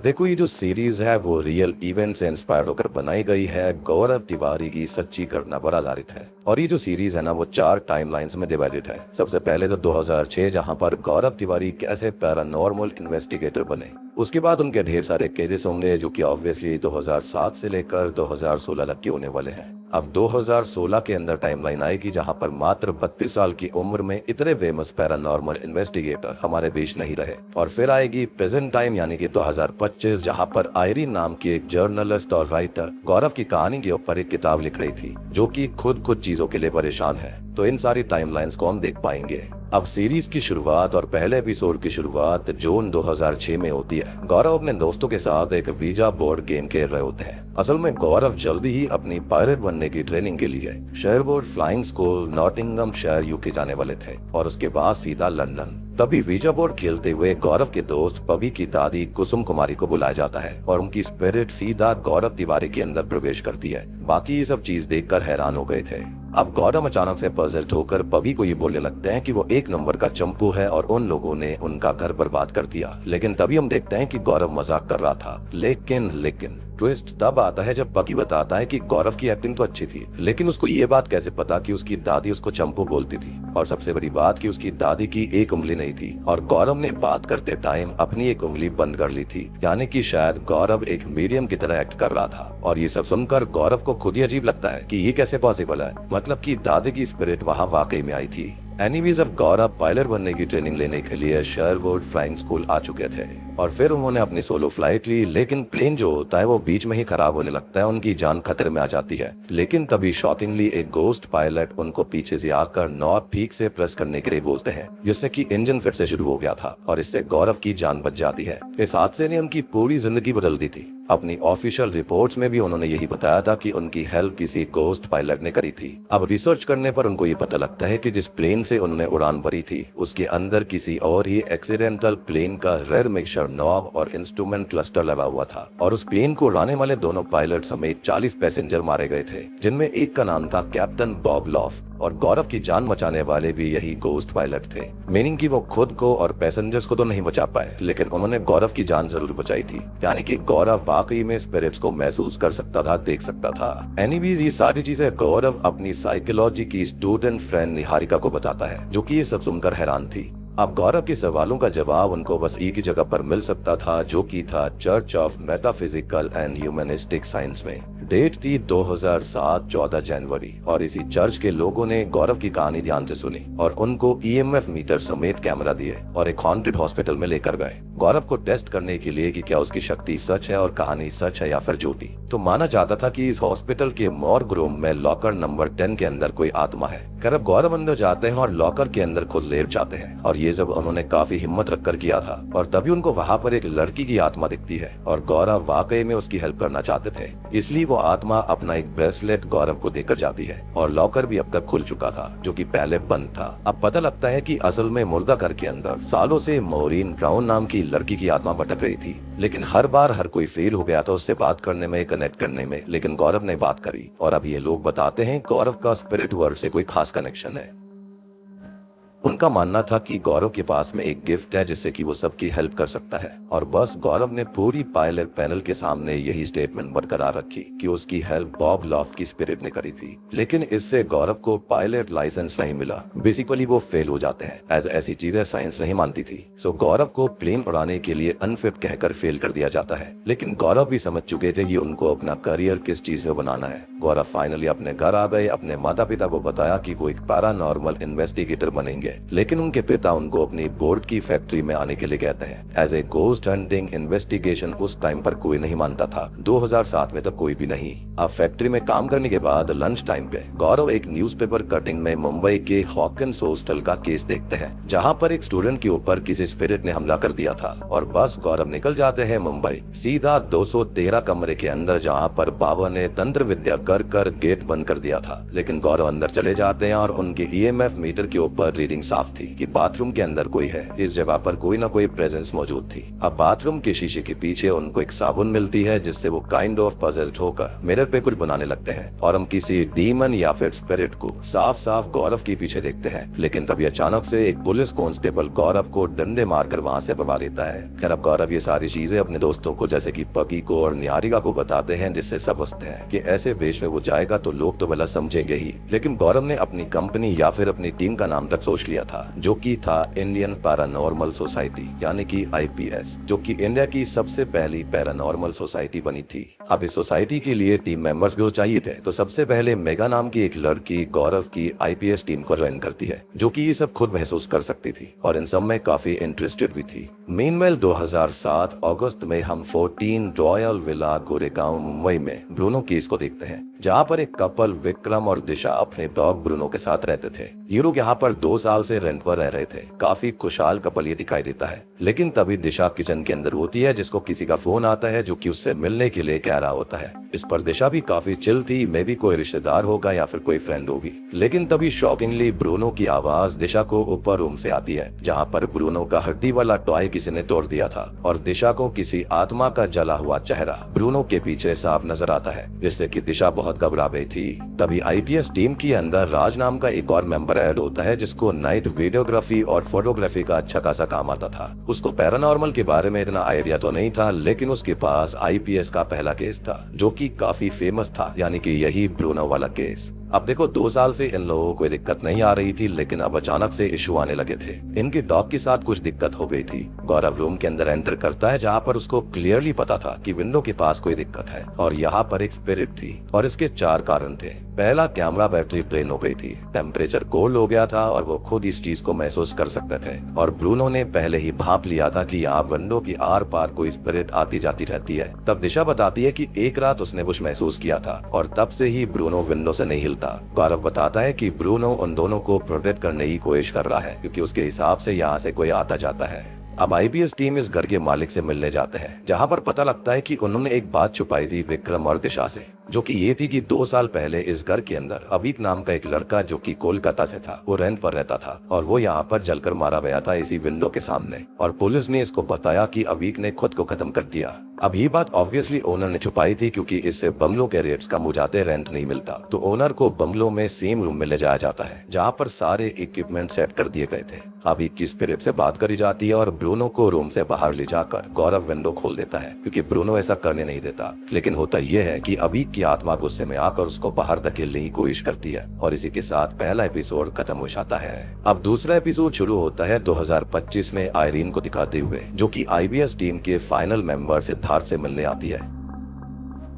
देखो, ये जो सीरीज है वो रियल इवेंट से इंस्पायर होकर बनाई गई है, गौरव तिवारी की सच्ची घटना पर आधारित है। और ये जो सीरीज है ना वो 4 टाइमलाइंस में डिवाइडेड है। सबसे पहले तो 2006, जहां पर गौरव तिवारी कैसे पैरानॉर्मल इन्वेस्टिगेटर बने। उसके बाद उनके ढेर सारे केसेस होंगे जो कि ऑब्वियसली 2007 से लेकर 2016 तक के होने वाले हैं। अब 2016 के अंदर टाइमलाइन आएगी जहां पर मात्र 32 साल की उम्र में इतने फेमस पैरानॉर्मल इन्वेस्टिगेटर हमारे बीच नहीं रहे। और फिर आएगी प्रेजेंट टाइम यानी कि 2025, जहां पर आयरीन नाम की एक जर्नलिस्ट और राइटर गौरव की कहानी के ऊपर एक किताब लिख रही थी, जो कि खुद कुछ चीजों के लिए परेशान है। तो इन सारी टाइमलाइंस को हम देख पाएंगे। अब सीरीज की शुरुआत और पहले एपिसोड की शुरुआत जून 2006 में होती है। गौरव अपने दोस्तों के साथ एक वीजा बोर्ड गेम खेल रहे होते हैं। असल में गौरव जल्दी ही अपनी पायलट बनने की ट्रेनिंग के लिए Sherwood flying school Nottinghamshire UK जाने वाले थे और उसके बाद सीधा लंदन। तभी वीजा बोर्ड खेलते हुए गौरव के दोस्त पवी की दादी कुसुम कुमारी को बुलाया जाता है और उनकी स्पिरिट सीधा गौरव तिवारी के अंदर प्रवेश करती है। बाकी ये सब चीज देखकर हैरान हो गए थे। अब गौरव अचानक से पजल होकर पवी को ये बोलने लगते हैं कि वो 1 नंबर का चंपू है और उन लोगों ने उनका घर बर्बाद कर दिया। लेकिन तभी हम देखते हैं कि गौरव मजाक कर रहा था। लेकिन ट्विस्ट तब आता है जब पवी बताता है कि गौरव की एक्टिंग तो अच्छी थी, लेकिन उसको ये बात कैसे पता कि उसकी दादी उसको चंपू बोलती थी। और सबसे बड़ी बात कि उसकी दादी की एक उंगली नहीं थी और गौरव ने बात करते टाइम अपनी एक उंगली बंद कर ली थी, यानी कि शायद गौरव एक मीडियम की तरह एक्ट कर रहा था। और ये सब सुनकर गौरव को खुद ही अजीब लगता है कि ये कैसे पॉसिबल है, मतलब कि दादी की स्पिरिट वहाँ वाकई में आई थी। एनीवेज, अब गौरव पायलट बनने की ट्रेनिंग लेने के लिए शेरवुड फ्लाइंग स्कूल आ चुके थे और फिर उन्होंने अपनी सोलो फ्लाइट ली। लेकिन प्लेन जो होता है वो बीच में ही खराब होने लगता है, उनकी जान खतरे में आ जाती है। लेकिन तभी शॉकिंगली एक गोस्ट पायलट उनको पीछे से आकर नॉब पीक से प्रेस करने के लिए बोलते हैं, जिससे कि इंजन फिर से शुरू हो गया था और इससे गौरव की जान बच जाती है। इस हादसे ने उनकी पूरी जिंदगी बदल दी थी। अपनी ऑफिशियल रिपोर्ट्स में भी उन्होंने यही बताया था कि उनकी हेल्प किसी गोस्ट पायलट ने करी थी। अब रिसर्च करने पर उनको ये पता लगता है कि जिस प्लेन से उन्होंने उड़ान भरी थी उसके अंदर किसी और ही एक्सीडेंटल प्लेन का रेयर मिक्सचर नॉब और इंस्ट्रूमेंट क्लस्टर लगा हुआ था और उस प्लेन को उड़ाने वाले दोनों पायलट समेत 40 पैसेंजर मारे गए थे, जिनमें एक का नाम था कैप्टन बॉब लॉफ। और गौरव की जान बचाने वाले भी यही गोस्ट पायलट थे, मीनिंग कि वो खुद को और पैसेंजर्स को तो नहीं बचा पाए, लेकिन उन्होंने गौरव की जान जरूर बचाई थी। यानी कि गौरव वाकई में स्पिरिट्स को महसूस कर सकता था, देख सकता था। एनीवेज, ये सारी चीजें गौरव अपनी साइकोलॉजी की स्टूडेंट फ्रेंड निहारिका को बताता है, जो कि ये सब सुनकर हैरान थी। अब गौरव के सवालों का जवाब उनको बस एक ही जगह पर मिल सकता था, जो कि था church of metaphysical and humanistic science में। डेट थी 2007 14 जनवरी और इसी चर्च के लोगों ने गौरव की कहानी ध्यान से सुनी और उनको ईएमएफ मीटर समेत कैमरा दिए और एक हॉन्टेड हॉस्पिटल में लेकर गए गौरव को टेस्ट करने के लिए कि क्या उसकी शक्ति सच है और कहानी सच है या फिर झूठी। तो माना जाता था कि इस हॉस्पिटल के मॉर्ग रूम में लॉकर नंबर 10 के अंदर कोई आत्मा है। अब गौरव अंदर जाते हैं और लॉकर के अंदर खुद लेट जाते हैं और ये जब उन्होंने काफी हिम्मत रखकर किया था और तभी उनको वहाँ पर एक लड़की की आत्मा दिखती है और गौरव वाकई में उसकी हेल्प करना चाहते थे, इसलिए वो आत्मा अपना एक ब्रेसलेट गौरव को देकर जाती है और लॉकर भी अब तक खुल चुका था, जो कि पहले बंद था। अब पता लगता है कि असल में मुर्दा घर के अंदर सालों से मोरीन ब्राउन नाम की लड़की की आत्मा भटक रही थी, लेकिन हर बार हर कोई फेल हो गया था उससे बात करने में, कनेक्ट करने में, लेकिन गौरव ने बात करी और अब ये लोग बताते हैं गौरव का स्पिरिट वर्ल्ड से कोई खास कनेक्शन है। उनका मानना था कि गौरव के पास में एक गिफ्ट है जिससे कि वो सबकी हेल्प कर सकता है और बस गौरव ने पूरी पायलट पैनल के सामने यही स्टेटमेंट बरकरार रखी कि उसकी हेल्प बॉब लॉफ की स्पिरिट ने करी थी। लेकिन इससे गौरव को पायलट लाइसेंस नहीं मिला, बेसिकली वो फेल हो जाते हैं, ऐसी चीजें साइंस नहीं मानती थी। सो गौरव को प्लेन उड़ाने के लिए अनफिट कहकर फेल कर दिया जाता है। लेकिन गौरव भी समझ चुके थे कि उनको अपना करियर किस चीज में बनाना है। गौरव फाइनली अपने घर आ गए, अपने माता पिता को बताया कि वो एक पैरानॉर्मल इन्वेस्टिगेटर बनेंगे, लेकिन उनके पिता उनको अपनी बोर्ड की फैक्ट्री में आने के लिए कहते हैं। As a ghost hunting investigation उस टाइम पर कोई नहीं मानता था, 2007 में तो कोई भी नहीं। अब फैक्ट्री में काम करने के बाद लंच टाइम पे गौरव एक न्यूज़पेपर कटिंग में मुंबई के हॉकिंस हॉस्टल का केस देखते हैं, जहां पर एक स्टूडेंट के ऊपर किसी स्पिरिट ने हमला कर दिया था और बस गौरव निकल जाते हैं मुंबई सीधा 213 कमरे के अंदर, जहां पर बाबा ने तंत्र विद्या कर गेट बंद कर दिया था। लेकिन गौरव अंदर चले जाते हैं और उनके ईएमएफ मीटर के ऊपर रीडिंग साफ थी कि बाथरूम के अंदर कोई है, इस जगह पर कोई ना कोई प्रेजेंस मौजूद थी। अब बाथरूम के शीशे के पीछे उनको एक साबुन मिलती है जिससे वो काइंड ऑफ पजेल्ड होकर मिरर पे कुछ बनाने लगते हैं और हम किसी डीमन या फिर स्पिरिट को साफ साफ गौरव के पीछे देखते हैं। लेकिन तभी अचानक से एक पुलिस कांस्टेबल गौरव को डंडे मारकर वहाँ से भगा देता है। खैर अब गौरव ये सारी चीजें अपने दोस्तों को जैसे कि पकी को और निहारिका को बताते हैं, जिससे समझते हैं कि ऐसे वेश में वो जाएगा तो लोग तो भला समझेंगे ही। लेकिन गौरव ने अपनी कंपनी या फिर अपनी टीम का नाम तक सोच लिया था, जो कि था इंडियन पैरानॉर्मल सोसाइटी यानी कि IPS, जो कि इंडिया की सबसे पहली पैरानॉर्मल सोसाइटी बनी थी। अब इस सोसाइटी के लिए टीम मेंबर्स भी चाहिए थे, तो सबसे पहले मेगा नाम की एक लड़की गौरव की IPS टीम को ज्वाइन करती है, जो कि ये सब खुद महसूस कर सकती थी और इन सब में काफी इंटरेस्टेड भी थी। मीनवेल 2007 अगस्त में हम 14 रॉयल विला गोरेगांव मुंबई में ब्रूनो केस को देखते हैं, जहाँ पर एक कपल विक्रम और दिशा अपने डॉग ब्रूनो के साथ रहते थे। ये लोग यहाँ पर 2 साल से रेंट पर रह रहे थे। काफी खुशहाल कपल ये दिखाई देता है। लेकिन तभी दिशा किचन के अंदर होती है, जिसको किसी का फोन आता है जो कि उससे मिलने के लिए कह रहा होता है। इस पर दिशा भी काफी चिल थी, मे भी कोई रिश्तेदार होगा या फिर कोई फ्रेंड होगी। लेकिन तभी शॉकिंगली ब्रूनो की आवाज दिशा को ऊपर रूम से आती है, जहाँ पर ब्रूनो का हड्डी वाला टॉय किसी ने तोड़ दिया था और दिशा को किसी आत्मा का जला हुआ चेहरा ब्रूनो के पीछे साफ नजर आता है, जिससे कि दिशा बहुत घबरा गई थी। तभी IPS टीम के अंदर राज नाम का एक और मेंबर ऐड होता है, जिसको नाइट वीडियोग्राफी और फोटोग्राफी का अच्छा खासा काम आता था। उसको पैरानॉर्मल के बारे में इतना आइडिया तो नहीं था, लेकिन उसके पास IPS का पहला केस था जो कि काफी फेमस था, यानी कि यही ब्रूनो वाला केस। अब देखो 2 साल से इन लोगों को कोई दिक्कत नहीं आ रही थी, लेकिन अब अचानक से इशू आने लगे थे। इनके डॉग के साथ कुछ दिक्कत हो गई थी। गौरव रूम के अंदर एंटर करता है, जहाँ पर उसको क्लियरली पता था कि विंडो के पास कोई दिक्कत है और यहाँ पर एक स्पिरिट थी और इसके 4 कारण थे। पहला, कैमरा बैटरी ड्रेन हो गई थी, टेम्परेचर कोल्ड हो गया था और वो खुद इस चीज को महसूस कर सकते थे। और ब्रूनो ने पहले ही भांप लिया था कि यहाँ विंडो की आर पार कोई स्पिरिट आती जाती रहती है। तब दिशा बताती है कि एक रात उसने कुछ महसूस किया था और तब से ही ब्रूनो विंडो से नहीं हिलता। गौरव बताता है कि ब्रूनो उन दोनों को प्रोटेक्ट करने की कोशिश कर रहा है, क्योंकि उसके हिसाब से यहाँ से कोई आता जाता है। अब IPS टीम इस घर के मालिक से मिलने जाते हैं, जहाँ पर पता लगता है कि उन्होंने एक बात छुपाई थी विक्रम और दिशा से, जो कि ये थी कि 2 साल पहले इस घर के अंदर अवीक नाम का एक लड़का जो कि कोलकाता से था, वो रेंट पर रहता था और वो यहाँ पर जलकर मारा गया था इसी विंडो के सामने। और पुलिस ने इसको बताया कि अवीक ने खुद को खत्म कर दिया। अब ये बात ऑब्वियसली ओनर ने छुपाई थी, क्योंकि इससे बंगलों के रेट्स कम हो जाते, रेंट नहीं मिलता। तो ओनर को बंगलों में सेम रूम में ले जाया जाता है, जहाँ पर सारे इक्विपमेंट सेट कर दिए गए थे। अवीक की स्पिरिट से बात करी जाती है और ब्रूनो को रूम से बाहर ले जाकर गौरव विंडो खोल देता है, क्योंकि ब्रूनो ऐसा करने नहीं देता। लेकिन होता यह है कि अवीक की आत्मा गुस्से में आकर उसको बाहर धकेलने की कोशिश करती है और इसी के साथ पहला एपिसोड खत्म हो जाता है। अब दूसरा एपिसोड शुरू होता है 2025 में आयरीन को दिखाते हुए, जो कि IPS टीम के फाइनल मेंबर सिद्धार्थ से मिलने आती है।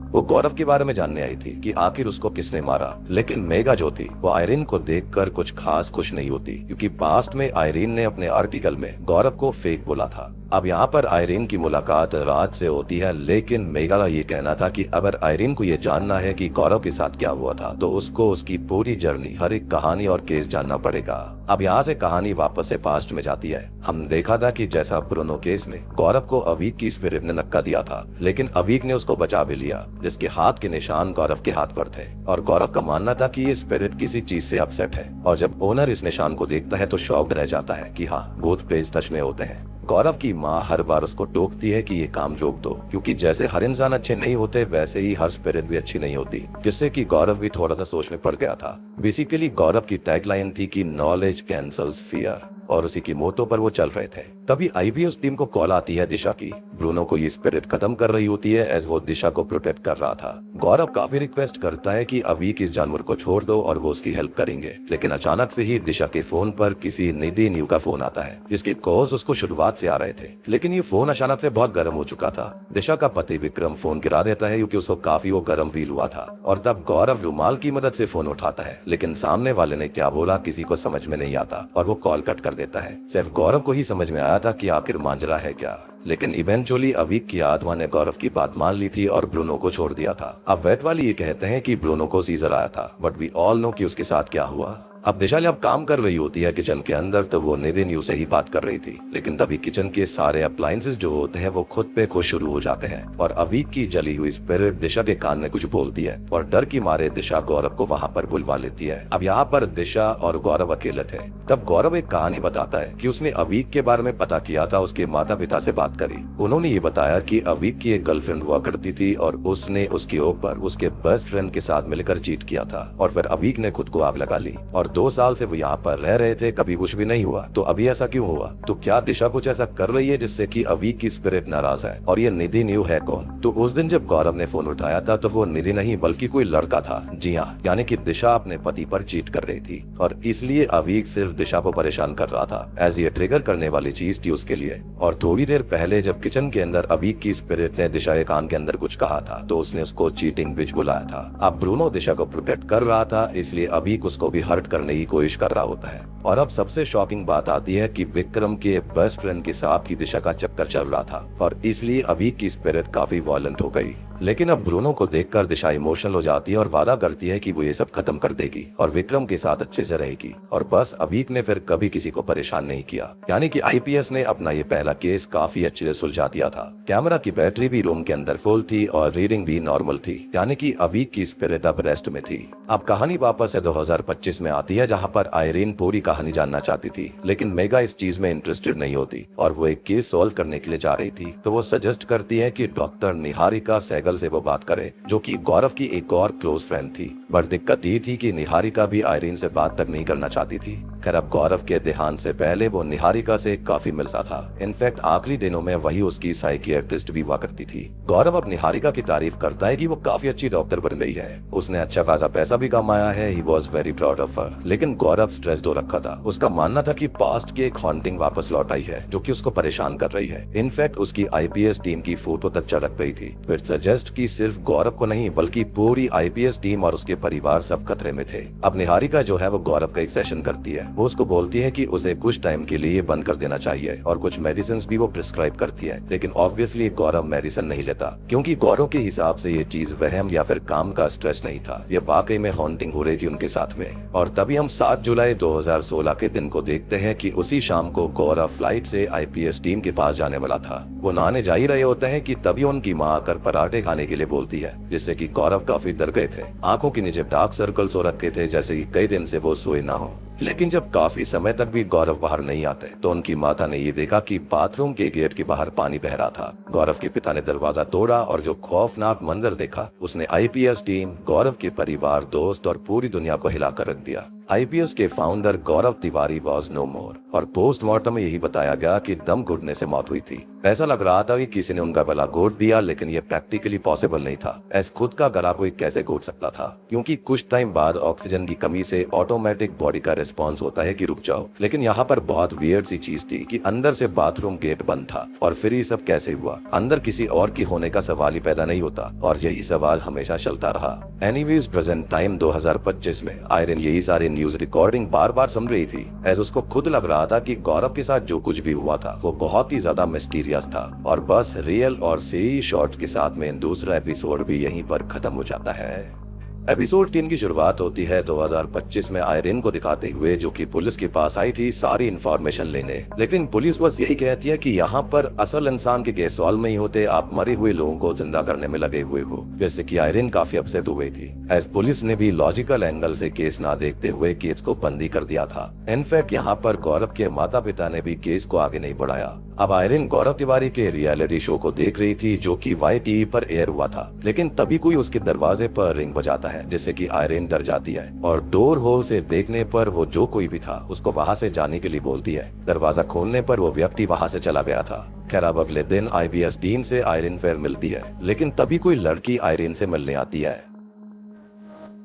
वो गौरव के बारे में जानने आई थी कि आखिर उसको किसने मारा। लेकिन मेगा जो थी वो आयरीन को देखकर कुछ खास खुश नहीं होती, क्योंकि पास्ट में आयरीन ने अपने आर्टिकल में गौरव को फेक बोला था। अब यहाँ पर आयरीन की मुलाकात राज से होती है, लेकिन मेगा का ये कहना था कि अगर आयरीन को ये जानना है कि गौरव के साथ क्या हुआ था, तो उसको उसकी पूरी जर्नी, हर एक कहानी और केस जानना पड़ेगा। अब यहाँ से कहानी वापस से पास्ट में जाती है। हम देखा था कि जैसा ब्रूनो केस में गौरव को अवीक की स्पिरिट ने धक्का दिया था, लेकिन अवीक ने उसको बचा भी लिया, जिसके हाथ के निशान गौरव के हाथ पर थे। और गौरव का मानना था कि ये स्पिरिट किसी चीज से अपसेट है, और जब ओनर इस निशान को देखता है तो शॉक्ड रह जाता है कि हाँ, भूत प्रेत सच में होते हैं। गौरव की माँ हर बार उसको टोकती है कि ये काम रोक दो, क्योंकि जैसे हर इंसान अच्छे नहीं होते, वैसे ही हर स्पिरिट भी अच्छी नहीं होती, जिससे कि गौरव भी थोड़ा सा सोच में पड़ गया था। बेसिकली गौरव की टैगलाइन थी कि नॉलेज कैंसल्स फियर, और उसी की मोटो पर वो चल रहे थे। तभी IPS टीम को कॉल आती है दिशा की। ब्रूनो को ये स्पिरिट खत्म कर रही होती है, एज वो दिशा को प्रोटेक्ट कर रहा था। गौरव काफी रिक्वेस्ट करता है कि अवीक इस जानवर को छोड़ दो और वो उसकी हेल्प करेंगे, लेकिन अचानक से ही दिशा के फोन पर किसी निधि न्यू का फोन आता है, जिसके कॉल्स उसको शुरुआत से आ रहे थे। लेकिन ये फोन अचानक से बहुत गर्म हो चुका था। दिशा का पति विक्रम फोन गिरा देता है, क्योंकि उसको काफी वो गर्म फील हुआ था। और तब गौरव रुमाल की मदद से फोन उठाता है, लेकिन सामने वाले ने क्या बोला किसी को समझ में नहीं आता और वो कॉल कट कर देता है। सिर्फ गौरव को ही समझ में आया था कि आखिर मांजरा है क्या। लेकिन इवेंचुअली अवीक की आत्मा ने गौरव की बात मान ली थी और ब्रूनो को छोड़ दिया था। अब वेट वाले ये कहते हैं कि ब्रूनो को सीजर आया था, बट वी ऑल नो कि उसके साथ क्या हुआ। अब दिशा जब काम कर रही होती है किचन के अंदर तो वो निधि न्यू से ही बात कर रही थी, लेकिन तभी किचन के सारे अप्लायंसेस जो होते हैं वो खुद पे खुद शुरू हो जाते हैं और अवीक की जली हुई स्पिरिट दिशा के कान में कुछ बोलती है और डर की मारे दिशा गौरव को वहाँ पर बुलवा लेती है। अब यहाँ पर दिशा और गौरव अकेले थे। तब गौरव एक कहानी बताता है कि उसने अवीक के बारे में पता किया था, उसके माता पिता से बात करी। उन्होंने ये बताया कि अवीक की एक गर्लफ्रेंड हुआ करती थी और उसने उसके ऊपर उसके बेस्ट फ्रेंड के साथ मिलकर चीट किया था और फिर अवीक ने खुद को आग लगा ली और 2 साल से वो यहाँ पर रह रहे थे, कभी कुछ भी नहीं हुआ। तो अभी ऐसा क्यों हुआ? तो क्या दिशा कुछ ऐसा कर रही है जिससे कि अवीक की स्पिरिट नाराज है? और ये निधि न्यू है कौन? तो उस दिन जब गौरव ने फोन उठाया था तो वो निधि नहीं बल्कि कोई लड़का था। जी हाँ, यानी कि दिशा अपने पति पर चीट कर रही थी और इसलिए अवीक सिर्फ दिशा को परेशान कर रहा था, एज ये ट्रिगर करने वाली चीज थी उसके लिए। और थोड़ी देर पहले जब किचन के अंदर अवीक की स्पिरिट ने दिशा के कान के अंदर कुछ कहा था तो उसने उसको चीटिंग बिच बुलाया था। अब ब्रूनो दिशा को प्रोटेक्ट कर रहा था, इसलिए अवीक उसको भी हर्ट करने की कोशिश कर रहा होता है। और अब सबसे शॉकिंग बात आती है कि विक्रम के बेस्ट फ्रेंड के साथ ही दिशा का चक्कर चल रहा था और इसलिए अवीक की स्पिरिट काफी वायलेंट हो गई। लेकिन अब ब्रूनो को देखकर दिशा इमोशनल हो जाती है और वादा करती है कि वो ये सब खत्म कर देगी और विक्रम के साथ अच्छे से रहेगी। और बस अवीक ने फिर कभी किसी को परेशान नहीं किया, यानी कि आईपीएस ने अपना ये पहला केस काफी अच्छे से सुलझा दिया था। कैमरा की बैटरी भी रूम के अंदर फुल थी और रीडिंग भी नॉर्मल थी, यानी कि अवीक की स्पिरिट अब रेस्ट में थी। अब कहानी वापस से 2025 में आती है, जहाँ पर आयरीन पूरी कहानी जानना चाहती थी, लेकिन मेगा इस चीज में इंटरेस्टेड नहीं होती और वो एक केस सॉल्व करने के लिए जा रही थी। तो वो सजेस्ट करती है कि डॉक्टर निहारिका सहगल से वो बात करे, जो कि गौरव की एक और क्लोज फ्रेंड थी। बट दिक्कत ये थी कि निहारिका भी आयरीन से बात तक नहीं करना चाहती थी। खैर अब गौरव के देहांत से पहले वो निहारिका से काफी मिलता था। इनफैक्ट आखिरी दिनों में वही उसकी साइकियाट्रिस्ट भी हुआ करती थी। गौरव अब निहारिका की तारीफ करता है कि वो काफी अच्छी डॉक्टर बन गई है, उसने अच्छा खासा पैसा भी कमाया है। He was very proud of her. लेकिन गौरव स्ट्रेस्ड हो रखा था। उसका मानना था कि पास्ट की एक हॉन्टिंग वापस लौट आई है जो कि उसको परेशान कर रही है। इनफैक्ट उसकी आईपीएस टीम की फोटो तक चढ़क गई थी। फिर सजेस्ट की सिर्फ गौरव को नहीं बल्कि पूरी आईपीएस टीम और उसके परिवार सब खतरे में थे। अब निहारिका जो है वो गौरव का एक सेशन करती है। वो उसको बोलती है कि उसे कुछ टाइम के लिए बंद कर देना चाहिए और कुछ मेडिसिन भी वो प्रिस्क्राइब करती है। लेकिन ऑब्वियसली गौरव मेडिसिन नहीं लेता, क्योंकि गौरव के हिसाब से ये चीज वहम या फिर काम का स्ट्रेस नहीं था, ये वाकई में हॉन्टिंग हो रही थी उनके साथ में। और तभी हम 7 जुलाई 2016 के दिन को देखते हैं कि उसी शाम को गौरव फ्लाइट से आईपीएस टीम के पास जाने वाला था। वो नहाने जा ही रहे होते हैं कि तभी उनकी माँ आकर पराठे खाने के लिए बोलती है, जिससे कि गौरव काफी डर गए थे। आंखों के नीचे डार्क सर्कल्स हो रखे थे, जैसे कि कई दिन से वो सोए ना हो। लेकिन जब काफी समय तक भी गौरव बाहर नहीं आते तो उनकी माता ने ये देखा कि बाथरूम के गेट के बाहर पानी बह रहा था। गौरव के पिता ने दरवाजा तोड़ा और जो खौफनाक मंजर देखा उसने आईपीएस टीम, गौरव के परिवार, दोस्त और पूरी दुनिया को हिलाकर रख दिया। आईपीएस के founder Gaurav Tiwari was no more और पोस्टमार्टम में यही बताया गया कि दम घुटने से मौत हुई थी। ऐसा लग रहा था कि किसी ने उनका गला घोट दिया, लेकिन ये प्रैक्टिकली पॉसिबल नहीं था। ऐसे खुद का गला कोई कैसे घोट सकता था, क्योंकि कुछ टाइम बाद ऑक्सीजन की कमी से ऑटोमेटिक बॉडी का रिस्पॉन्स होता है कि रुक जाओ। लेकिन यहाँ पर बहुत वियर्ड सी चीज थी कि अंदर से बाथरूम गेट बंद था और फिर ये सब कैसे हुआ। अंदर किसी और की होने का सवाल ही पैदा नहीं होता और यही सवाल हमेशा चलता रहा। एनीवेज प्रेजेंट टाइम 2025 में आयरन यही सारी न्यूज रिकॉर्डिंग बार बार सुन रही थी, एज उसको खुद लग रहा था कि गौरव के साथ जो कुछ भी हुआ था वो बहुत ही ज्यादा मिस्टीरियस था। और बस रियल और सही शॉट्स के साथ में दूसरा एपिसोड भी यहीं पर खत्म हो जाता है। एपिसोड 3 की शुरुआत होती है 2025 में आयरिन को दिखाते हुए, जो कि पुलिस के पास आई थी सारी इंफॉर्मेशन लेने। लेकिन पुलिस बस यही कहती है कि यहाँ पर असल इंसान के केस सॉल्व नहीं होते, आप मरे हुए लोगों को जिंदा करने में लगे हुए हो, जैसे कि आयरिन काफी अपसेट हो गई थी। एज पुलिस ने भी लॉजिकल एंगल से केस ना देखते हुए केस को बंदी कर दिया था। इनफैक्ट यहाँ पर गौरव के माता पिता ने भी केस को आगे नहीं बढ़ाया। अब आयरिन गौरव तिवारी के रियलिटी शो को देख रही थी जो कि वाई टीवी पर एयर हुआ था। लेकिन तभी कोई उसके दरवाजे पर रिंग बजाता है, जिससे कि आयरिन डर जाती है और डोर होल से देखने पर वो जो कोई भी था उसको वहां से जाने के लिए बोलती है। दरवाजा खोलने पर वो व्यक्ति वहां से चला गया था। खैर अब अगले दिन आईपीएस टीम से आयरिन फिर मिलती है, लेकिन तभी कोई लड़की आयरिन से मिलने आती है।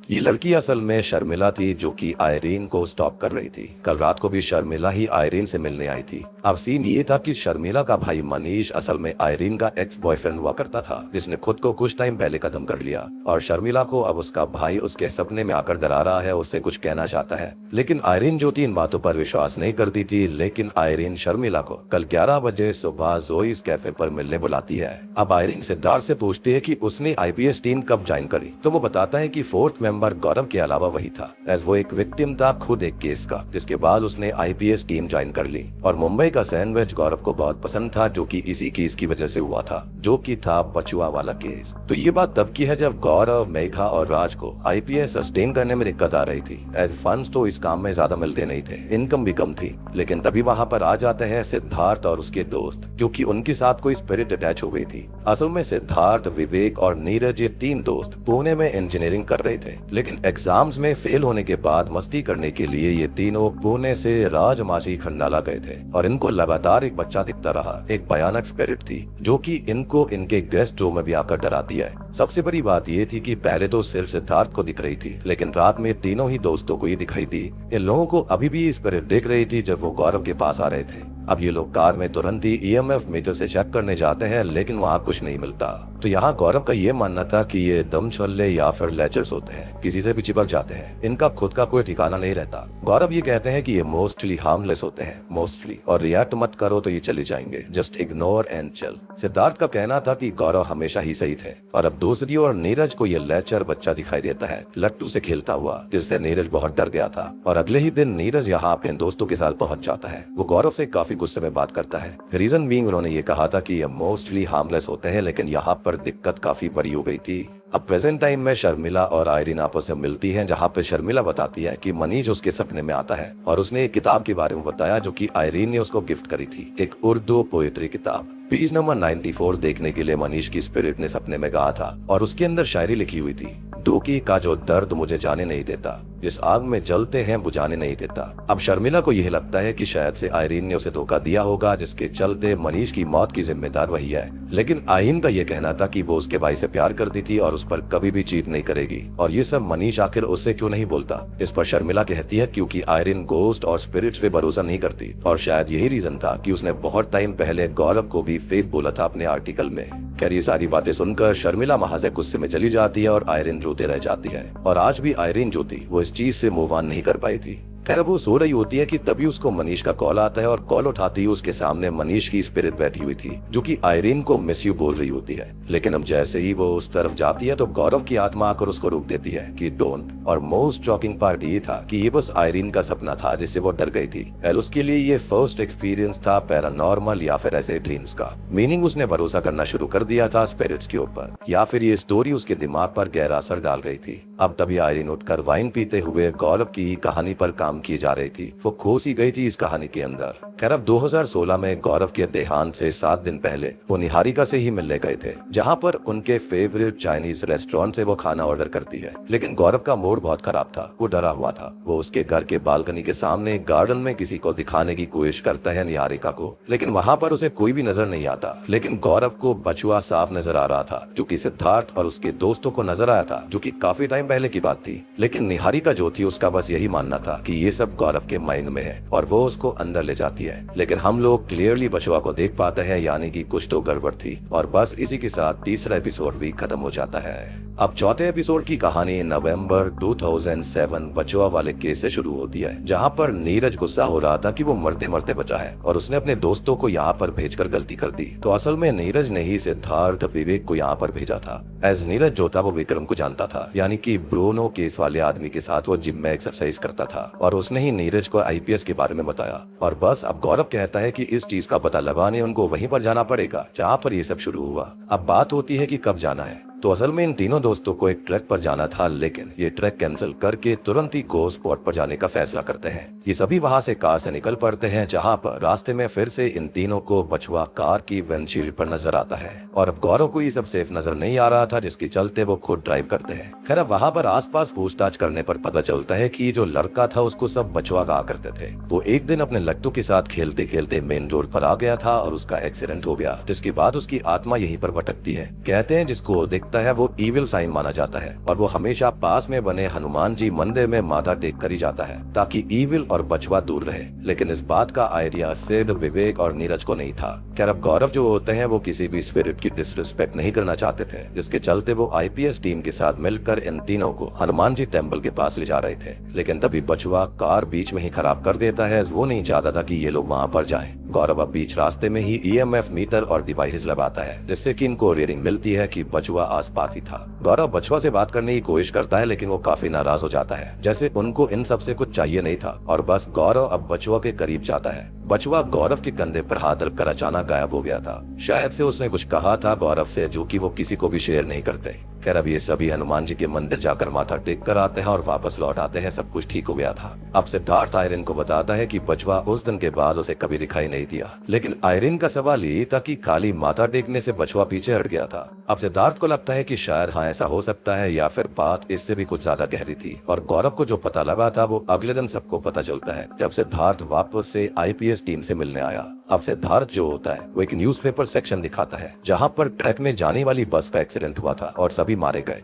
ये लड़की असल में शर्मिला थी, जो कि आयरीन को स्टॉप कर रही थी। कल रात को भी शर्मिला ही आयरीन से मिलने आई थी। अब सीन ये था कि शर्मिला का भाई मनीष असल में आयरीन का एक्स बॉयफ्रेंड हुआ करता था, जिसने खुद को कुछ टाइम पहले खत्म कर लिया। और शर्मिला को अब उसका भाई उसके सपने में आकर डरा रहा है, उससे कुछ कहना चाहता है। लेकिन आयरीन जो थी इन बातों पर विश्वास नहीं करती थी। लेकिन आयरीन शर्मिला को कल 11 बजे सुबह जोइस कैफे पर मिलने बुलाती है। अब आयरीन सिद्धार्थ से पूछती है कि उसने आईपीएस टीम कब ज्वाइन करी, तो वो बताता है कि 4th मेंबर नंबर गौरव के अलावा वही था, एज वो एक विक्टिम था खुद एक केस का, जिसके बाद उसने IPS टीम ज्वाइन कर ली। और मुंबई का सैंडविच गौरव को बहुत पसंद था, जो कि इसी केस की वजह से हुआ था, जो कि था बचुआ वाला केस। तो ये बात तब की है जब गौरव, मेघा और राज को IPS सस्टेन करने में दिक्कत आ रही थी, एज फंड्स तो इस काम में ज्यादा मिलते नहीं थे, इनकम भी कम थी। लेकिन तभी वहाँ पर आ जाते हैं सिद्धार्थ और उसके दोस्त, क्योंकि उनके साथ कोई स्पिरिट अटैच हो गई थी। असल में सिद्धार्थ, विवेक और नीरज, ये 3 दोस्त पुणे में इंजीनियरिंग कर रहे थे, लेकिन एग्जाम्स में फेल होने के बाद मस्ती करने के लिए ये तीनों पुणे से राजमाची खंडाला गए थे। और इनको लगातार एक बच्चा दिखता रहा, एक भयानक स्पिरिट थी, जो कि इनको इनके गेस्ट रूम में भी आकर डराती है। सबसे बड़ी बात ये थी कि पहले तो सिर्फ सिद्धार्थ को दिख रही थी, लेकिन रात में तीनों ही दोस्तों को ये दिखाई दी। इन लोगों को अभी भी स्पिरिट दिख रही थी जब वो गौरव के पास आ रहे थे। अब ये लोग कार में तुरंत ही EMF मीटर से चेक करने जाते हैं, लेकिन वहाँ कुछ नहीं मिलता। तो यहाँ गौरव का ये मानना था कि ये दम छल्ले या फिर लेचर्स होते हैं, किसी से भी चिपक जाते हैं, इनका खुद का कोई ठिकाना नहीं रहता। गौरव ये कहते हैं कि ये मोस्टली हार्मलेस होते हैं, मोस्टली, और रिएक्ट मत करो तो ये चले जाएंगे, just ignore and chill. Siddharth का कहना था कि गौरव हमेशा ही सही थे। और अब दूसरी ओर नीरज को ये लेचर बच्चा दिखाई देता है, लट्टू से खेलता हुआ, जिससे नीरज बहुत डर गया था। और अगले ही दिन नीरज यहाँ अपने दोस्तों के साथ पहुंच जाता है। वो गौरव से काफी गुस्से में बात करता है। रीजन बीइंग उन्होंने ये कहा था कि ये मोस्टली हार्मलेस होते हैं, लेकिन यहाँ पर दिक्कत काफी बड़ी हो गई थी। अब प्रेजेंट टाइम में शर्मिला और आयरीन आपस में मिलती हैं, जहाँ पे शर्मिला बताती है कि मनीष उसके सपने में आता है और उसने एक किताब के बारे में बताया जो कि आयरीन ने उसको गिफ्ट करी थी, एक उर्दू पोएट्री किताब। पेज नंबर 94 देखने के लिए मनीष की स्पिरिट ने सपने में कहा था और उसके अंदर शायरी लिखी हुई थी, धोखे का जो दर्द मुझे जाने नहीं देता, जिस आग में जलते हैं बुझाने नहीं देता। अब शर्मिला को यह लगता है कि शायद से आयरीन ने उसे धोखा दिया होगा, जिसके चलते मनीष की मौत की जिम्मेदार वही है। लेकिन आयरीन का यह कहना था कि वो उसके भाई से प्यार करती थी और उस पर कभी भी चीट नहीं करेगी। और ये सब मनीष आखिर उससे क्यों नहीं बोलता? इस पर शर्मिला कहती है क्योंकि आयरीन गोस्ट और स्पिरिट्स पे भरोसा नहीं करती, और शायद यही रीजन था कि उसने बहुत टाइम पहले गौरव को भी फेक बोला था अपने आर्टिकल में। खैर ये सारी बातें सुनकर शर्मिला वहां से गुस्से में चली जाती है और आयरीन रोते रह जाती है। और आज भी आयरीन जो थी वो इस चीज से मूव ऑन नहीं कर पाई थी। खैर वो सो रही होती है कि तभी उसको मनीष का कॉल आता है और कॉल उठाती ही उसके सामने मनीष की स्पिरिट बैठी हुई थी, जो कि आयरीन को मिस यू बोल रही होती है। लेकिन अब जैसे ही वो उस तरफ जाती है तो गौरव की आत्मा आकर उसको रोक देती है कि डोंट। और मोस्ट शॉकिंग पार्ट ये था कि ये बस आयरीन का सपना था जिससे वो डर गई थी। उसके लिए ये फर्स्ट एक्सपीरियंस था पैरानॉर्मल या फिर ऐसे ड्रीम्स का, मीनिंग उसने भरोसा करना शुरू कर दिया था स्पिरिट्स के ऊपर, या फिर ये स्टोरी उसके दिमाग पर गहरा असर डाल रही थी। अब तभी आयरीन उठकर वाइन पीते हुए गौरव की कहानी पर काम की जा रही थी। वो खो सी गई थी इस कहानी के अंदर। खैर अब 2016 में गौरव के देहांत से 7 दिन पहले वो निहारिका से ही मिलने गए थे, जहाँ पर उनके फेवरेट चाइनीज रेस्टोरेंट से वो खाना ऑर्डर करती है। लेकिन गौरव का मूड बहुत खराब था, वो डरा हुआ था। वो उसके घर के बालकनी के सामने गार्डन में किसी को दिखाने की कोशिश करता है निहारिका को, लेकिन वहाँ पर उसे कोई भी नजर नहीं आता। लेकिन गौरव को बचुआ साफ नजर आ रहा था, जो कि सिद्धार्थ और उसके दोस्तों को नजर आया था, जो कि काफी टाइम पहले की बात थी। लेकिन निहारिका जो थी उसका बस यही मानना था कि ये सब गौरव के माइंड में है और वो उसको अंदर ले जाती है। लेकिन हम लोग क्लियरली बचुआ को देख पाते हैं, यानी कि कुछ तो गड़बड़ थी। और बस इसी के साथ तीसरा एपिसोड भी खत्म हो जाता है। अब चौथे एपिसोड की कहानी नवंबर 2007 बचुआ वाले केस से शुरू होती है, जहां पर नीरज गुस्सा हो रहा था कि वो मरते मरते बचा है और उसने अपने दोस्तों को यहाँ पर भेजकर गलती कर दी। तो असल में नीरज ने ही सिद्धार्थ, विवेक को यहाँ पर भेजा था। एज नीरज जो था वो विक्रम को जानता था, यानी कि ब्रूनो केस वाले आदमी के साथ वो जिम में एक्सरसाइज करता था, और उसने ही नीरज को IPS के बारे में बताया। और बस अब गौरव कहता है कि इस चीज का पता लगाने उनको वहीं पर जाना पड़ेगा जहाँ पर ये सब शुरू हुआ। अब बात होती है कि कब जाना है। तो असल में इन तीनों दोस्तों को एक ट्रैक पर जाना था, लेकिन ये ट्रैक कैंसिल करके तुरंत ही गो स्पॉट पर जाने का फैसला करते हैं। ये सभी वहां से कार से निकल पड़ते हैं, जहां पर रास्ते में फिर से इन तीनों को बचुआ कार की विंडशील्ड पर नजर आता है। और अब गौरव को ये सब सेफ नजर नहीं आ रहा था, जिसके चलते वो खुद ड्राइव करते हैं। खैर अब वहां पर आसपास पूछताछ करने पर पता चलता है कि जो लड़का था उसको सब बचुआ कहा करते थे। वो एक दिन अपने लट्टू के साथ खेलते खेलते मेन रोड पर आ गया था और उसका एक्सीडेंट हो गया, जिसके बाद उसकी आत्मा यहीं पर भटकती है। कहते हैं जिसको दिखता है वो ईविल साइन माना जाता है, और वो हमेशा पास में बने हनुमान जी मंदिर में माथा टेक कर ही जाता है ताकि ईविल और बचुआ दूर रहे। लेकिन इस बात का आइडिया सिड, विवेक और नीरज को नहीं था। खैर अब गौरव जो होते हैं वो किसी भी स्पिरिट की डिसरिस्पेक्ट नहीं करना चाहते थे, जिसके चलते वो IPS टीम के साथ मिलकर इन तीनों को हनुमान जी टेम्पल के पास ले जा रहे थे। लेकिन तभी बचुआ कार बीच में ही खराब कर देता है। वो नहीं चाहता था कि ये लोग वहाँ पर जाएं। गौरव अब बीच रास्ते में ही EMF मीटर और डिवाइस लगाता है, जिससे कि इनको रीडिंग मिलती है कि बचुआ आसपास ही था। गौरव बचवा से बात करने की कोशिश करता है लेकिन वो काफी नाराज हो जाता है, जैसे उनको इन सब से कुछ चाहिए नहीं था और बस गौरव अब बचवा के करीब जाता है। बचवा गौरव के कंधे पर हाथ रखकर अचानक गायब हो गया था। शायद से उसने कुछ कहा था गौरव से जो कि वो किसी को भी शेयर नहीं करते। खैर अब ये सभी हनुमान जी के मंदिर जाकर माथा टेक कर आते हैं और वापस लौट आते हैं। सब कुछ ठीक हो गया था। अब सिद्धार्थ आयरन को बताता है कि बचवा उस दिन के बाद उसे कभी दिखाई नहीं दिया, लेकिन आयरन का सवाल ये था कि खाली माथा टेकने से बचवा पीछे हट गया था। अब सिद्धार्थ को लगता है कि शायद हाँ ऐसा हो सकता है या फिर बात इससे भी कुछ ज्यादा गहरी थी। और गौरव को जो पता लगा था वो अगले दिन सबको पता चलता है जब सिद्धार्थ वापस से आईपीएस टीम से मिलने आया। अब सिद्धार्थ जो होता है वो एक न्यूज़पेपर सेक्शन दिखाता है जहां पर ट्रैक में जाने वाली बस का एक्सीडेंट हुआ था और सभी मारे गए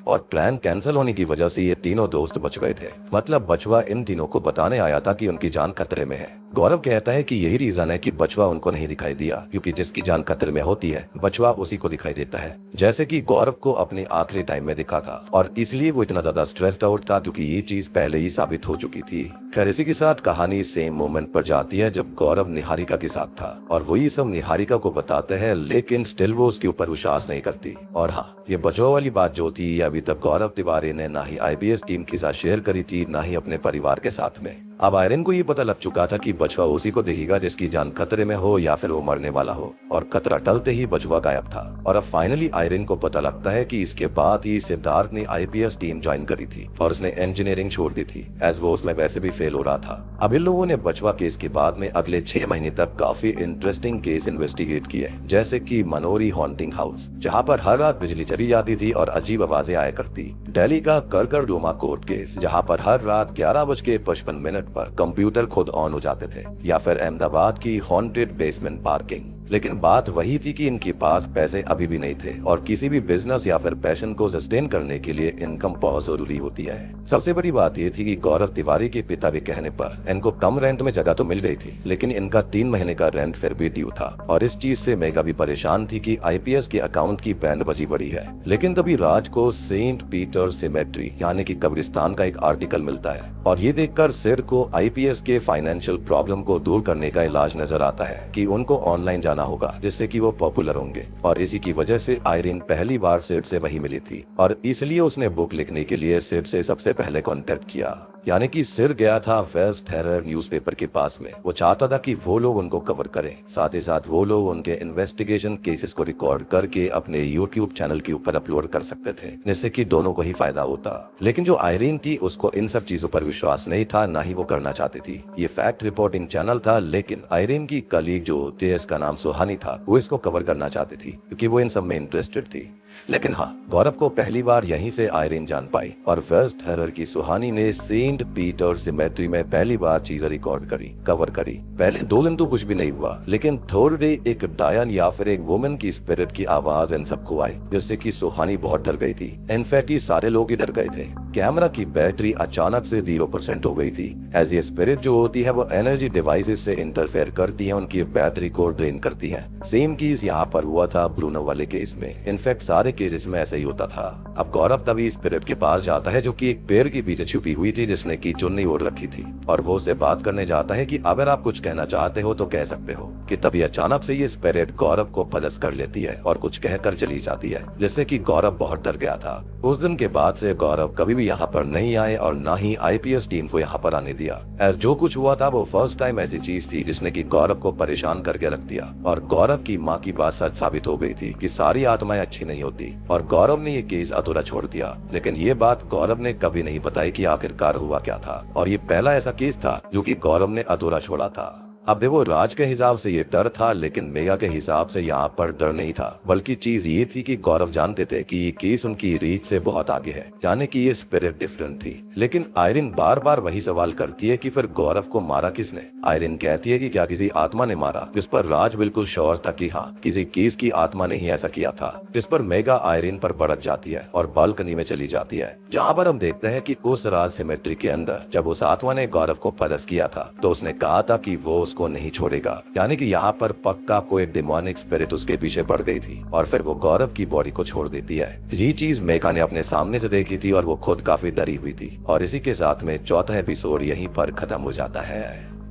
और प्लान कैंसिल होने की वजह से ये तीनों दोस्त बच गए थे। मतलब बचवा इन तीनों को बताने आया था कि उनकी जान खतरे में है। गौरव कहता है कि यही रीजन है कि बचवा उनको नहीं दिखाई दिया, क्योंकि जिसकी जान खतरे में होती है बचवा उसी को दिखाई देता है, जैसे कि गौरव को अपने आखिरी टाइम में दिखा था। और इसलिए वो इतना ज्यादा स्ट्रेस्ड आउट था क्योंकि ये चीज पहले ही साबित हो चुकी थी। खैर इसी के साथ कहानी सेम मोमेंट पर जाती है जब गौरव निहारिका के साथ था और वही सब निहारिका को बताते हैं, लेकिन स्टिल वो उसके ऊपर विश्वास नहीं करती। और हाँ, ये बचवा वाली बात जो थी ये अभी तक गौरव तिवारी ने ना ही आईपीएस टीम के साथ शेयर करी थी ना ही अपने परिवार के साथ में। अब आयरन को ये पता लग चुका था कि बचवा उसी को देखेगा जिसकी जान खतरे में हो या फिर वो मरने वाला हो, और खतरा टलते ही बचवा गायब था। और अब फाइनली आयरन को पता लगता है कि इसके बाद ही सिद्धार्थ ने आईपीएस टीम ज्वाइन करी थी और उसने इंजीनियरिंग छोड़ दी थी, एज वो उसमें वैसे भी फेल हो रहा था। अब इन लोगों ने बचवा केस के बाद में अगले 6 महीने तक काफी इंटरेस्टिंग केस इन्वेस्टिगेट किए, जैसे की मनोरी हॉन्टिंग हाउस जहाँ पर हर रात बिजली चली जाती थी और अजीब आवाजें आया करती, दिल्ली का करकरडोमा कोर्ट केस जहाँ पर हर रात 11:55 पर कंप्यूटर खुद ऑन हो जाते थे, या फिर अहमदाबाद की हॉन्टेड बेसमेंट पार्किंग। लेकिन बात वही थी कि इनके पास पैसे अभी भी नहीं थे और किसी भी बिजनेस या फिर पैशन को सस्टेन करने के लिए इनकम बहुत जरूरी होती है। सबसे बड़ी बात ये थी कि गौरव तिवारी के पिता के कहने पर इनको कम रेंट में जगह तो मिल गई थी, लेकिन इनका 3 महीने का रेंट फिर भी ड्यू था। और इस चीज से मेगा भी परेशान थी कि आईपीएस के अकाउंट की बैंड बजी पड़ी है। लेकिन तभी राज को सेंट पीटर सिमेट्री यानी कि कब्रिस्तान का एक आर्टिकल मिलता है और ये देखकर सिर को आईपीएस के फाइनेंशियल प्रॉब्लम को दूर करने का इलाज नजर आता है कि उनको ऑनलाइन जाना होगा जिससे कि वो पॉपुलर होंगे। और इसी की वजह से आयरन पहली बार सिड से वही मिली थी और इसलिए उसने बुक लिखने के लिए सिड से सबसे पहले कांटेक्ट किया। यानी कि सिर गया था वेस्ट हेरर न्यूज़पेपर के पास में। वो चाहता था कि वो लोग उनको कवर करें, साथ ही साथ वो लोग उनके इन्वेस्टिगेशन केसेस को रिकॉर्ड करके अपने यूट्यूब चैनल के ऊपर अपलोड कर सकते थे, जिससे कि दोनों को ही फायदा होता। लेकिन जो आयरन थी उसको इन सब चीजों पर विश्वास नहीं था, ना ही वो करना चाहती थी। ये फैक्ट रिपोर्टिंग चैनल था, लेकिन आयरन की कलीग जो होती है, इसका नाम सुहानी था, वो इसको कवर करना चाहती थी क्योंकि वो इन सब में इंटरेस्टेड थी। लेकिन हाँ, गौरव को पहली बार यहीं से आयरन जान पाई और वेस्ट हेरर की सुहानी ने सेंट पीटर सिमेट्री में पहली बार चीजें रिकॉर्ड करी, कवर करी। पहले 2 दिन तो कुछ भी नहीं हुआ, लेकिन थर्ड डे एक डायन या फिर एक वुमन की स्पिरिट की आवाज इन सबको आई, जिससे कि सुहानी बहुत डर गई थी। इनफैक्ट ये सारे लोग ही डर गए थे। कैमरा की बैटरी अचानक से 0% हो गई थी। एज ये स्पिरिट जो होती है वो एनर्जी डिवाइसेस से इंटरफेयर करती है, उनकी बैटरी को ड्रेन करती है। सेम केस यहाँ पर हुआ था ब्रूनो वाले केस में। इनफैक्ट सारे केसेस में ऐसा ही होता था। अब गौरव तभी स्पिरिट के पास जाता है जो कि एक पेड़ के पीछे छुपी हुई थी, जिसने की चुन्नी ओढ़ रखी थी, और वो उससे बात करने जाता है कि अगर आप कुछ कहना चाहते हो तो कह सकते हो। कि तभी अचानक से ये स्पिरिट गौरव को पलस कर लेती है और कुछ कहकर चली जाती है, जिससे कि गौरव बहुत डर गया था। उस दिन के बाद से गौरव कभी भी यहाँ पर नहीं आए और ना ही आईपीएस टीम को यहाँ पर आने दिया। एज जो कुछ हुआ था वो फर्स्ट टाइम ऐसी चीज थी जिसने कि गौरव को परेशान करके रख दिया। और गौरव की माँ की बात सच साबित हो गई थी कि सारी आत्माएं अच्छी नहीं होती, और गौरव ने ये केस अधूरा छोड़ दिया। लेकिन ये बात गौरव ने कभी नहीं बताई कि आखिरकार हुआ क्या था, और ये पहला ऐसा केस था जो कि गौरव ने अधूरा छोड़ा था। अब देखो, राज के हिसाब से ये डर था, लेकिन मेगा के हिसाब से यहाँ पर डर नहीं था, बल्कि चीज ये थी कि गौरव जानते थे कि ये केस उनकी रीच से बहुत आगे है, यानी कि ये स्पिरिट डिफरेंट थी। लेकिन आयरन बार बार वही सवाल करती है कि फिर गौरव को मारा किसने। आयरन कहती है कि क्या किसी आत्मा ने मारा, जिस पर राज बिल्कुल श्योर था कि हाँ, किसी केस की आत्मा ने ही ऐसा किया था। जिस पर मेगा आयरन पर भड़क जाती है और बालकनी में चली जाती है, जहाँ पर हम देखते हैं कि उस राज सिमेट्री के अंदर जब उस आत्मा ने गौरव को परस किया था तो उसने कहा था कि वो उसको नहीं छोड़ेगा। यानी कि यहाँ पर पक्का कोई डिमोनिक स्पिरिट उसके पीछे पड़ गई थी और फिर वो गौरव की बॉडी को छोड़ देती है। ये चीज मेघा ने अपने सामने से देखी थी और वो खुद काफी डरी हुई थी। और इसी के साथ में चौथा एपिसोड यहीं पर खत्म हो जाता है।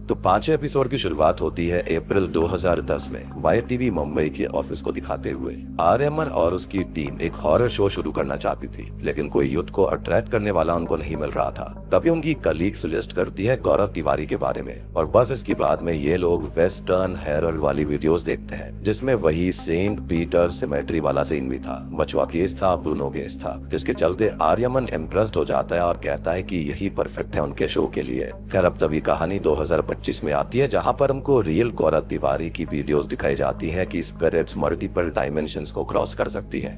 तो 5 एपिसोड की शुरुआत होती है अप्रैल 2010 में वाई टीवी मुंबई के ऑफिस को दिखाते हुए। आर्यमन और उसकी टीम एक हॉरर शो शुरू करना चाहती थी, लेकिन कोई यूथ को अट्रैक्ट करने वाला उनको नहीं मिल रहा था। तभी उनकी कलीग सजेस्ट करती है गौरव तिवारी के बारे में, और बस इसके बाद में ये लोग वेस्टर्न हेरर वाली वीडियोस देखते हैं, जिसमें वही सेंट पीटर सिमेट्री वाला सीन भी था, बचवा केस था, ब्रूनो केस था, जिसके चलते आर्यमन इम्प्रेस्ड हो जाता है और कहता है कि यही परफेक्ट है उनके शो के लिए। खैर अब तभी कहानी 2025 में आती है, जहां पर हमको रियल गौरव तिवारी की वीडियोस दिखाई जाती है कि स्पिरिट्स मल्टीपल डायमेंशंस को क्रॉस कर सकती है।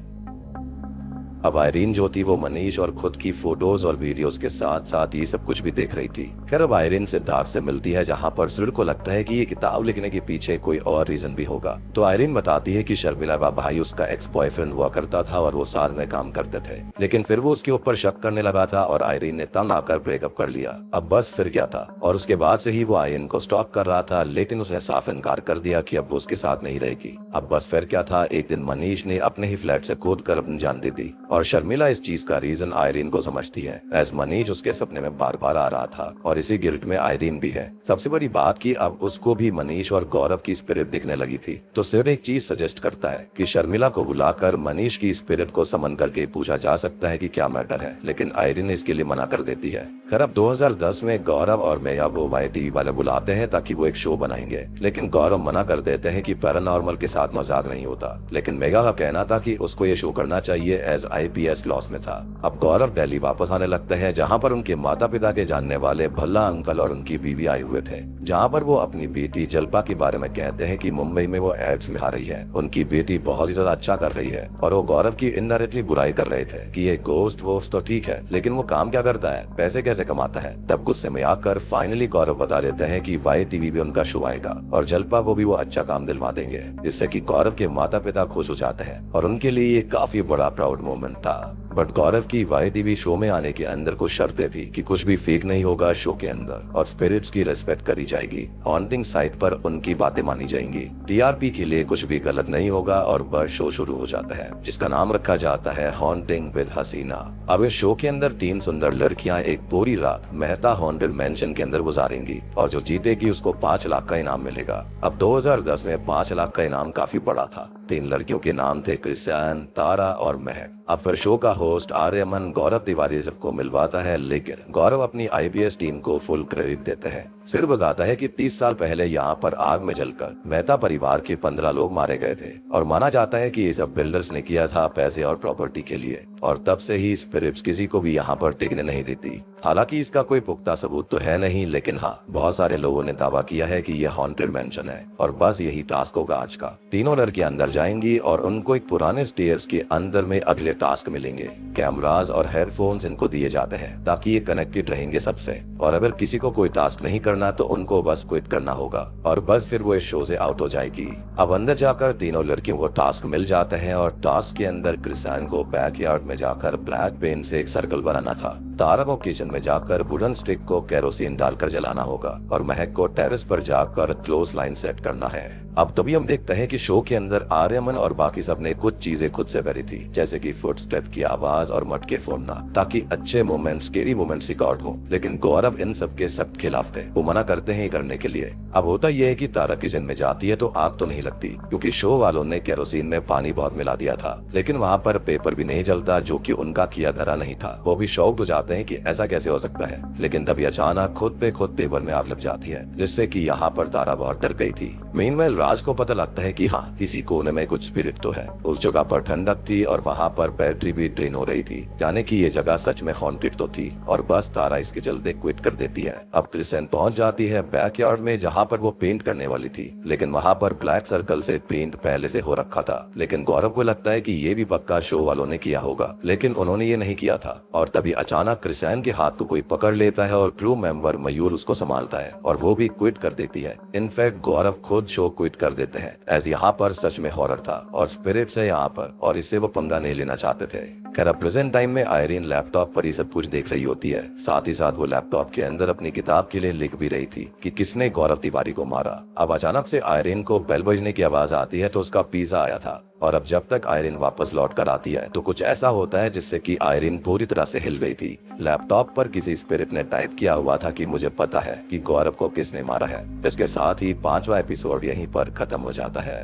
अब आयरीन जो थी वो मनीष और खुद की फोटोज और वीडियोस के साथ साथ ये सब कुछ भी देख रही थी। खैर अब आयरीन सिद्धार्थ से मिलती है, जहां पर सिड को लगता है कि ये किताब लिखने के पीछे कोई और रीजन भी होगा। तो आयरीन बताती है कि शर्मिला का भाई उसका एक्स बॉयफ्रेंड हुआ करता था और वो साथ में काम करते थे, लेकिन फिर वो उसके ऊपर शक करने लगा था और आयरीन ने तंग आकर ब्रेकअप कर लिया। अब बस फिर क्या था, और उसके बाद से ही वो आयरीन को स्टॉक कर रहा था, लेकिन उसने साफ इनकार कर दिया कि अब वो उसके साथ नहीं रहेगी। अब बस फिर क्या था, एक दिन मनीष ने अपने ही फ्लैट से कूद कर अपनी जान दे दी और शर्मिला इस चीज का रीजन आयरीन को समझती है, एज मनीष उसके सपने में बार बार आ रहा था और इसी गिल्ट में आयरीन भी है। सबसे बड़ी बात कि अब उसको भी मनीष और गौरव की स्पिरिट दिखने लगी थी। तो सिड एक चीज सजेस्ट करता है कि शर्मिला को बुलाकर मनीष की स्पिरिट को समन करके पूछा जा सकता है कि क्या मैटर है, लेकिन आयरीन इसके लिए मना कर देती है। खैर अब 2010 में गौरव और मेया वो वाई टीवी वाले बुलाते हैं ताकि वो एक शो बनाएंगे, लेकिन गौरव मना कर देते हैं कि पैरानॉर्मल के साथ मजाक नहीं होता, लेकिन मेगा का कहना था कि उसको ये शो करना चाहिए एज IPS लॉस में था। अब गौरव दिल्ली वापस आने लगते हैं, जहां पर उनके माता पिता के जानने वाले भल्ला अंकल और उनकी बीवी आए हुए थे, जहां पर वो अपनी बेटी जल्पा के बारे में कहते हैं कि मुंबई में वो एड्स में आ रही है, उनकी बेटी बहुत ही ज्यादा अच्छा कर रही है, और वो गौरव की इनडायरेक्टली बुराई कर रहे थे कि ये गोस्ट वोस्ट तो ठीक है, लेकिन वो काम क्या करता है, पैसे कैसे कमाता है। तब गुस्से में आकर फाइनली गौरव बता देते हैं कि वाई टीवी भी उनका शो आएगा और जल्पा को भी वो अच्छा काम दिलवा देंगे, जिससे कि गौरव के माता पिता खुश हो जाते हैं और उनके लिए ये काफी बड़ा प्राउड मोमेंट था। बट गौरव की वाई टीवी शो में आने के अंदर कुछ शर्तें थी कि कुछ भी फेक नहीं होगा शो के अंदर, और स्पिरिट्स की रिस्पेक्ट करी जाएगी, हॉन्टिंग साइट पर उनकी बातें मानी जाएंगी, TRP के लिए कुछ भी गलत नहीं होगा, और बस शो शुरू हो जाता है, जिसका नाम रखा जाता है हॉन्टिंग विद हसीना। अब इस शो के अंदर 3 सुंदर लड़कियां एक पूरी रात मेहता हॉन्टेड मैंशन के अंदर गुजारेंगी, और जो जीतेगी उसको 5 लाख का इनाम मिलेगा। अब 2010 में 5 लाख का इनाम काफी बड़ा था। 3 लड़कियों के नाम थे क्रिस्टियन, तारा और महक। अब फिर शो का होस्ट आर्यमन गौरव तिवारी सबको मिलवाता है, लेकिन गौरव अपनी IPS टीम को फुल क्रेडिट देते हैं। फिर बताता है कि 30 साल पहले यहाँ पर आग में जलकर मेहता परिवार के 15 लोग मारे गए थे, और माना जाता है कि ये सब बिल्डर्स ने किया था पैसे और प्रॉपर्टी के लिए, और तब से ही स्पिरिट्स किसी को भी यहाँ पर टिकने नहीं देती। हालांकि इसका कोई पुख्ता सबूत तो है नहीं, लेकिन हाँ, बहुत सारे लोगों ने दावा किया है कि ये हॉन्टेड मैंशन है, और बस यही टास्क होगा आज का। तीनों लड़कियां अंदर जाएंगी और उनको एक पुराने स्टेयर्स के अंदर में अगले टास्क मिलेंगे। कैमरास और हेडफोन्स इनको दिए जाते हैं ताकि ये कनेक्टेड रहेंगे सबसे, और अगर किसी को कोई टास्क नहीं करना तो उनको बस क्विट करना होगा, और बस फिर वो इस शो से आउट हो जाएगी। अब अंदर जाकर तीनों लड़कियों को टास्क मिल जाते हैं, और टास्क के अंदर क्रिस्टियन को बैकयार्ड में जाकर ब्लैक पेन से एक सर्कल बनाना था, तारा को किचन में जाकर वुडन स्टिक को केरोसिन डालकर जलाना होगा, और महक को टेरेस पर जाकर क्लोज लाइन सेट करना है। अब तभी हम देखते हैं कि शो के अंदर आर्यमन और बाकी सब ने कुछ चीजें खुद से करी थी, जैसे कि फुटस्टेप की आवाज और मटके फोड़ना, ताकि अच्छे मोमेंट्स, स्केरी मोमेंट्स रिकॉर्ड हो, लेकिन गौरव इन सब के सख्त खिलाफ थे, वो मना करते हैं करने के लिए। अब होता यह है कि तारा किचन में जाती है तो आग तो नहीं लगती, क्योंकि शो वालों ने केरोसिन में पानी बहुत मिला दिया था, लेकिन वहाँ पर पेपर भी नहीं जलता, जो कि उनका किया धरा नहीं था। वो भी शॉक्ड हो जाते हैं कि ऐसा कैसे हो सकता है, लेकिन तभी अचानक खुद पे खुद पेपर में आग लग जाती है, जिससे कि यहाँ पर तारा बहुत डर गई थी। मीनवाइल राज को पता लगता है कि हाँ, किसी कोने में कुछ स्पिरिट तो है। उस जगह पर ठंडक थी और वहाँ पर बैटरी भी ड्रेन हो रही थी, यानी कि ये जगह सच में हॉन्टेड तो थी, और बस तारा इसके चलते क्विट कर देती है। अब क्रिस्टियन पहुंच जाती है बैकयार्ड में, जहाँ पर वो पेंट करने वाली थी, लेकिन वहाँ पर ब्लैक सर्कल से पेंट पहले से हो रखा था, लेकिन गौरव को लगता है कि ये भी पक्का शो वालों ने किया होगा, लेकिन उन्होंने ये नहीं किया था। और तभी अचानक क्रिस्टियन के हाथ को कोई पकड़ लेता है और क्रू मेंबर मयूर उसको संभालता है, और वो भी क्विट कर देती है। इनफैक्ट गौरव खुद शो क्विट कर देते हैं, एज यहाँ पर सच में हॉरर था और स्पिरिट्स है यहाँ पर, और इससे वो पंगा नहीं लेना चाहते थे। खैर प्रेजेंट टाइम में आयरीन लैपटॉप पर ही सब कुछ देख रही होती है, साथ ही साथ वो लैपटॉप के अंदर अपनी किताब के लिए लिख भी रही थी कि किसने गौरव तिवारी को मारा। अब अचानक से आयरीन को बेल बजने की आवाज आती है, तो उसका पिज्जा आया था, और अब जब तक आयरीन वापस लौट कर आती है तो कुछ ऐसा होता है जिससे कि आयरीन पूरी तरह से हिल गई थी, लैपटॉप पर किसी स्पिरिट ने टाइप किया हुआ था कि मुझे पता है कि गौरव को किसने मारा है। इसके साथ ही 5वां एपिसोड यहीं पर खत्म हो जाता है।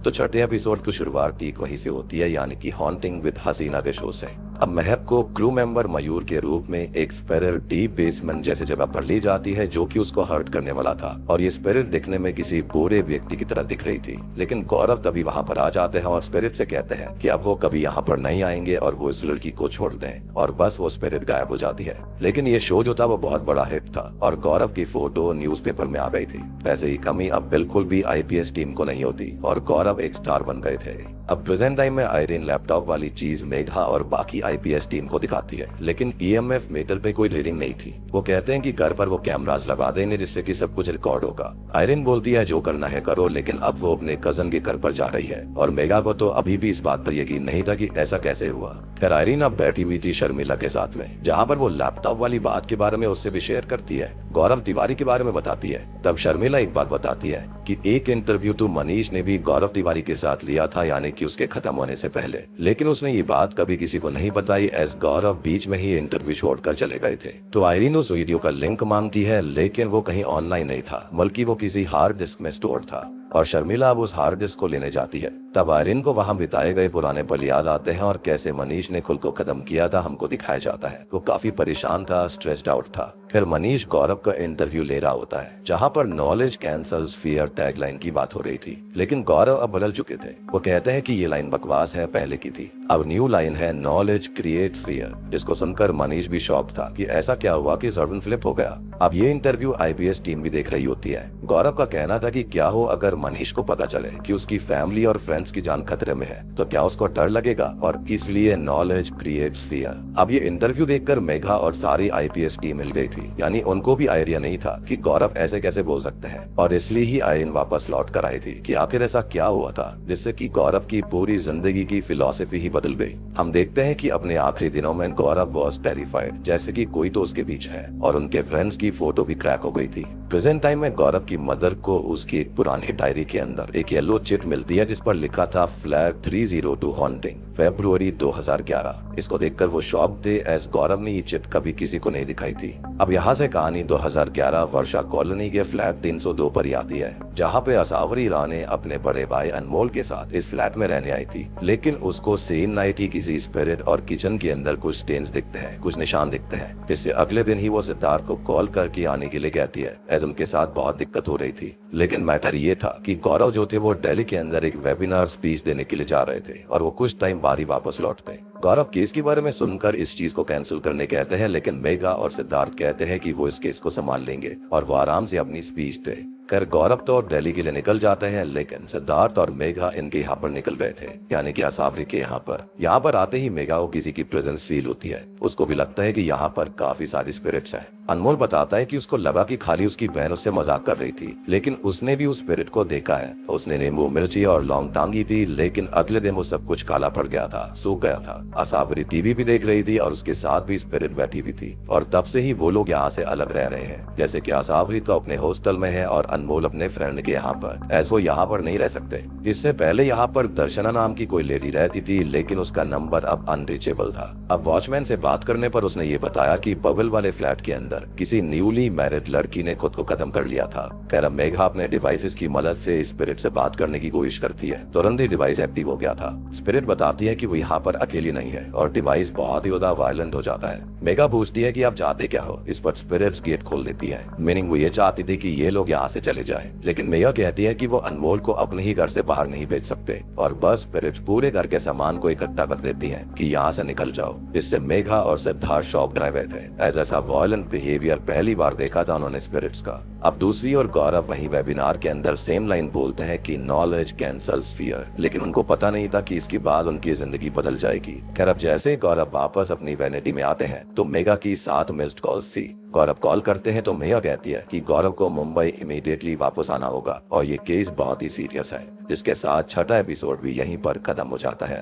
तो छठे एपिसोड की शुरुआत ठीक वहीं से होती है, यानी कि हॉन्टिंग विद हसीना के शो से। अब महक को क्रू मेंबर मयूर के रूप में एक स्पिरिट डीप बेसमेंट जैसे जगह पर ली जाती है जो कि उसको हर्ट करने वाला था, और ये स्पिरिट दिखने में किसी बुरे व्यक्ति की तरह दिख रही थी। लेकिन गौरव तभी वहां पर आ जाते हैं और स्पिरिट से कहते हैं कि अब वो कभी यहाँ पर नहीं आएंगे और वो इस लड़की को छोड़ दें, और बस वो स्पिरिट गायब हो जाती है। लेकिन ये शो जो था वो बहुत बड़ा हिट था और गौरव की फोटो न्यूज़पेपर में आ गई थी। पैसे की कमी अब बिल्कुल भी आईपीएस टीम को नहीं होती और गौरव एक स्टार बन गए थे। अब प्रेजेंट टाइम में आयरिन लैपटॉप वाली चीज मेघा और बाकी आईपीएस टीम को दिखाती है, लेकिन ईएमएफ मीटर पे कोई रीडिंग नहीं थी। वो कहते हैं कि घर पर वो कैमरास लगा देंगे जिससे कि सब कुछ रिकॉर्ड होगा। आयरिन बोलती है जो करना है करो, लेकिन अब वो अपने कजन के घर पर जा रही है और मेघा को तो अभी भी इस बात पर यकीन नहीं था कि ऐसा कैसे हुआ। खैर आयरिन अब बैठी हुई थी शर्मिला के साथ में, जहाँ पर वो लैपटॉप वाली बात के बारे में उससे भी शेयर करती है। गौरव तिवारी के बारे में बताती है। तब शर्मिला एक बात बताती है कि एक इंटरव्यू तो मनीष ने भी गौरव तिवारी के साथ लिया था, यानी कि उसके खत्म होने से पहले, लेकिन उसने ये बात कभी किसी को नहीं बताई एज गौरव बीच में ही इंटरव्यू छोड़कर चले गए थे। तो आयरिन उस वीडियो का लिंक मांगती है, लेकिन वो कहीं ऑनलाइन नहीं था, बल्कि वो किसी हार्ड डिस्क में स्टोर था और शर्मिला अब उस हार्ड डिस्क को लेने जाती है। तब आयरिन को वहां बिताए गए पुराने पल याद आते हैं और कैसे मनीष ने खुद को खत्म किया था हमको दिखाया जाता है। वो काफी परेशान था, स्ट्रेस्ड आउट था। फिर मनीष गौरव का इंटरव्यू ले रहा होता है, जहां पर नॉलेज कैंसल्स फियर टैगलाइन की बात हो रही थी, लेकिन गौरव अब बदल चुके थे। वो कहते हैं कि ये लाइन बकवास है, पहले की थी। अब न्यू लाइन है नॉलेज क्रिएट्स फियर, जिसको सुनकर मनीष भी शॉक था कि ऐसा क्या हुआ कि सर्वन फ्लिप हो गया। अब ये इंटरव्यू आईपीएस टीम भी देख रही होती है। गौरव का कहना था कि क्या हो अगर मनीष को पता चले कि उसकी फैमिली और फ्रेंड्स की जान खतरे में है, तो क्या उसको डर लगेगा, और इसलिए नॉलेज क्रिएट्स फियर। अब ये इंटरव्यू देखकर मेघा और सारी आईपीएस टीम मिल गई थी, यानी उनको भी आइडिया नहीं था कि गौरव ऐसे कैसे बोल सकते हैं, और इसलिए ही आयरिन वापस लौट कर आई थी कि आखिर ऐसा क्या हुआ था जिससे कि गौरव की पूरी जिंदगी की फिलॉसफी ही बदल गई। हम देखते हैं कि अपने आखिरी दिनों में गौरव वॉज टेरिफाइड, जैसे कि कोई तो उसके बीच है, और उनके फ्रेंड्स की फोटो भी क्रैक हो गई थी। प्रेजेंट टाइम में गौरव की मदर को उसकी एक पुरानी डायरी के अंदर एक येलो चिट मिलती है जिस पर लिखा था फ्लैग 302 हॉन्टिंग फरवरी 2011। इसको देखकर वो शॉक थे एज गौरव ने ये चिट कभी किसी को नहीं दिखाई थी। अब यहाँ से कहानी 2011 वर्षा कॉलोनी के फ्लैट 302 पर ही आती है, जहाँ पे असावरी राणे अपने बड़े भाई अनमोल के साथ इस फ्लैट में रहने आई थी, लेकिन उसको सेम नाइट ही किसी स्पिरिट और किचन के अंदर कुछ स्टेन्स दिखते हैं, कुछ निशान दिखते हैं। इससे अगले दिन ही वो सिद्धार्थ को कॉल करके आने के लिए कहती है एज उनके साथ बहुत दिक्कत हो रही थी। लेकिन मैटर ये था कि गौरव जो थे वो दिल्ली के अंदर एक वेबिनार स्पीच देने के लिए जा रहे थे और वो कुछ टाइम बाद ही वापस लौटते। गौरव केस के बारे में सुनकर इस चीज को कैंसिल करने कहते हैं, लेकिन मेघा और सिद्धार्थ कहते हैं कि वो इस केस को संभाल लेंगे और वो आराम से अपनी स्पीच दे। खैर गौरव तो दिल्ली के लिए निकल जाते हैं, लेकिन सिद्धार्थ और मेघा इनके यहाँ पर निकल गए थे, यानी कि असावरी के यहाँ पर। यहाँ पर आते ही मेघा को किसी की प्रेजेंस फील होती है। उसको भी लगता है कि यहाँ पर काफी सारी स्पिरिट्स हैं। अनमोल बताता है कि उसको लगा कि खाली उसकी बहन उससे मजाक कर रही थी, लेकिन उसने भी उस स्पिरिट को देखा है। उसने नींबू मिर्ची और लौंग टांगी थी, लेकिन अगले दिन वो सब कुछ काला पड़ गया था, सूख गया था। असावरी टीवी भी देख रही थी और उसके साथ भी स्पिरिट बैठी हुई थी, और तब से ही वो लोग यहाँ से अलग रह रहे हैं। जैसे कि असावरी तो अपने हॉस्टल में है और अनमोल अपने फ्रेंड के यहाँ पर, ऐसे वो यहाँ पर नहीं रह सकते। इससे पहले यहाँ पर दर्शना नाम की कोई लेडी रहती थी, लेकिन उसका नंबर अब अनरीचेबल था। अब वॉचमैन से बात करने पर उसने ये बताया कि बबल वाले फ्लैट के अंदर किसी न्यूली मैरिड लड़की ने खुद को खत्म कर लिया था। खैर मेघा अपने डिवाइसेस की मदद से स्पिरिट से बात करने की कोशिश करती है। तुरंत ही डिवाइस एक्टिव हो गया था। स्पिरिट बताती है कि वो यहाँ पर अकेली नहीं है और डिवाइस बहुत ही ज्यादा वायलेंट हो जाता है। मेघा पूछती है कि आप चाहते क्या हो। इस पर स्पिरिट्स गेट खोल देती है, मीनिंग वो ये चाहती थी कि ये लोग यहाँ से चले जाए, लेकिन मेघा कहती है कि वो अनमोल को अपने ही घर से बाहर नहीं भेज सकते, और बस स्पिरिट्स पूरे घर के सामान को इकट्ठा कर देती है कि यहाँ से निकल जाओ। इससे मेघा और सिद्धार्थ शॉक ड्राइव थे। ऐसा वायलेंट बिहेवियर पहली बार देखा था उन्होंने स्पिरिट्स का। अब दूसरी ओर गौरव वही वेबिनार के अंदर सेम लाइन बोलते हैं कि नॉलेज कैंसल्स फियर, लेकिन उनको पता नहीं था कि इसके बाद उनकी जिंदगी बदल जाएगी। खैर अब जैसे गौरव वापस अपनी वैनिटी में आते हैं तो मेघा की 7 मिस्ड कॉल्स थी। गौरव कॉल करते हैं तो मेघा कहती है कि गौरव को मुंबई इमीडिएटली वापस आना होगा और ये केस बहुत ही सीरियस है, जिसके साथ छठा एपिसोड भी यहीं पर खत्म हो जाता है।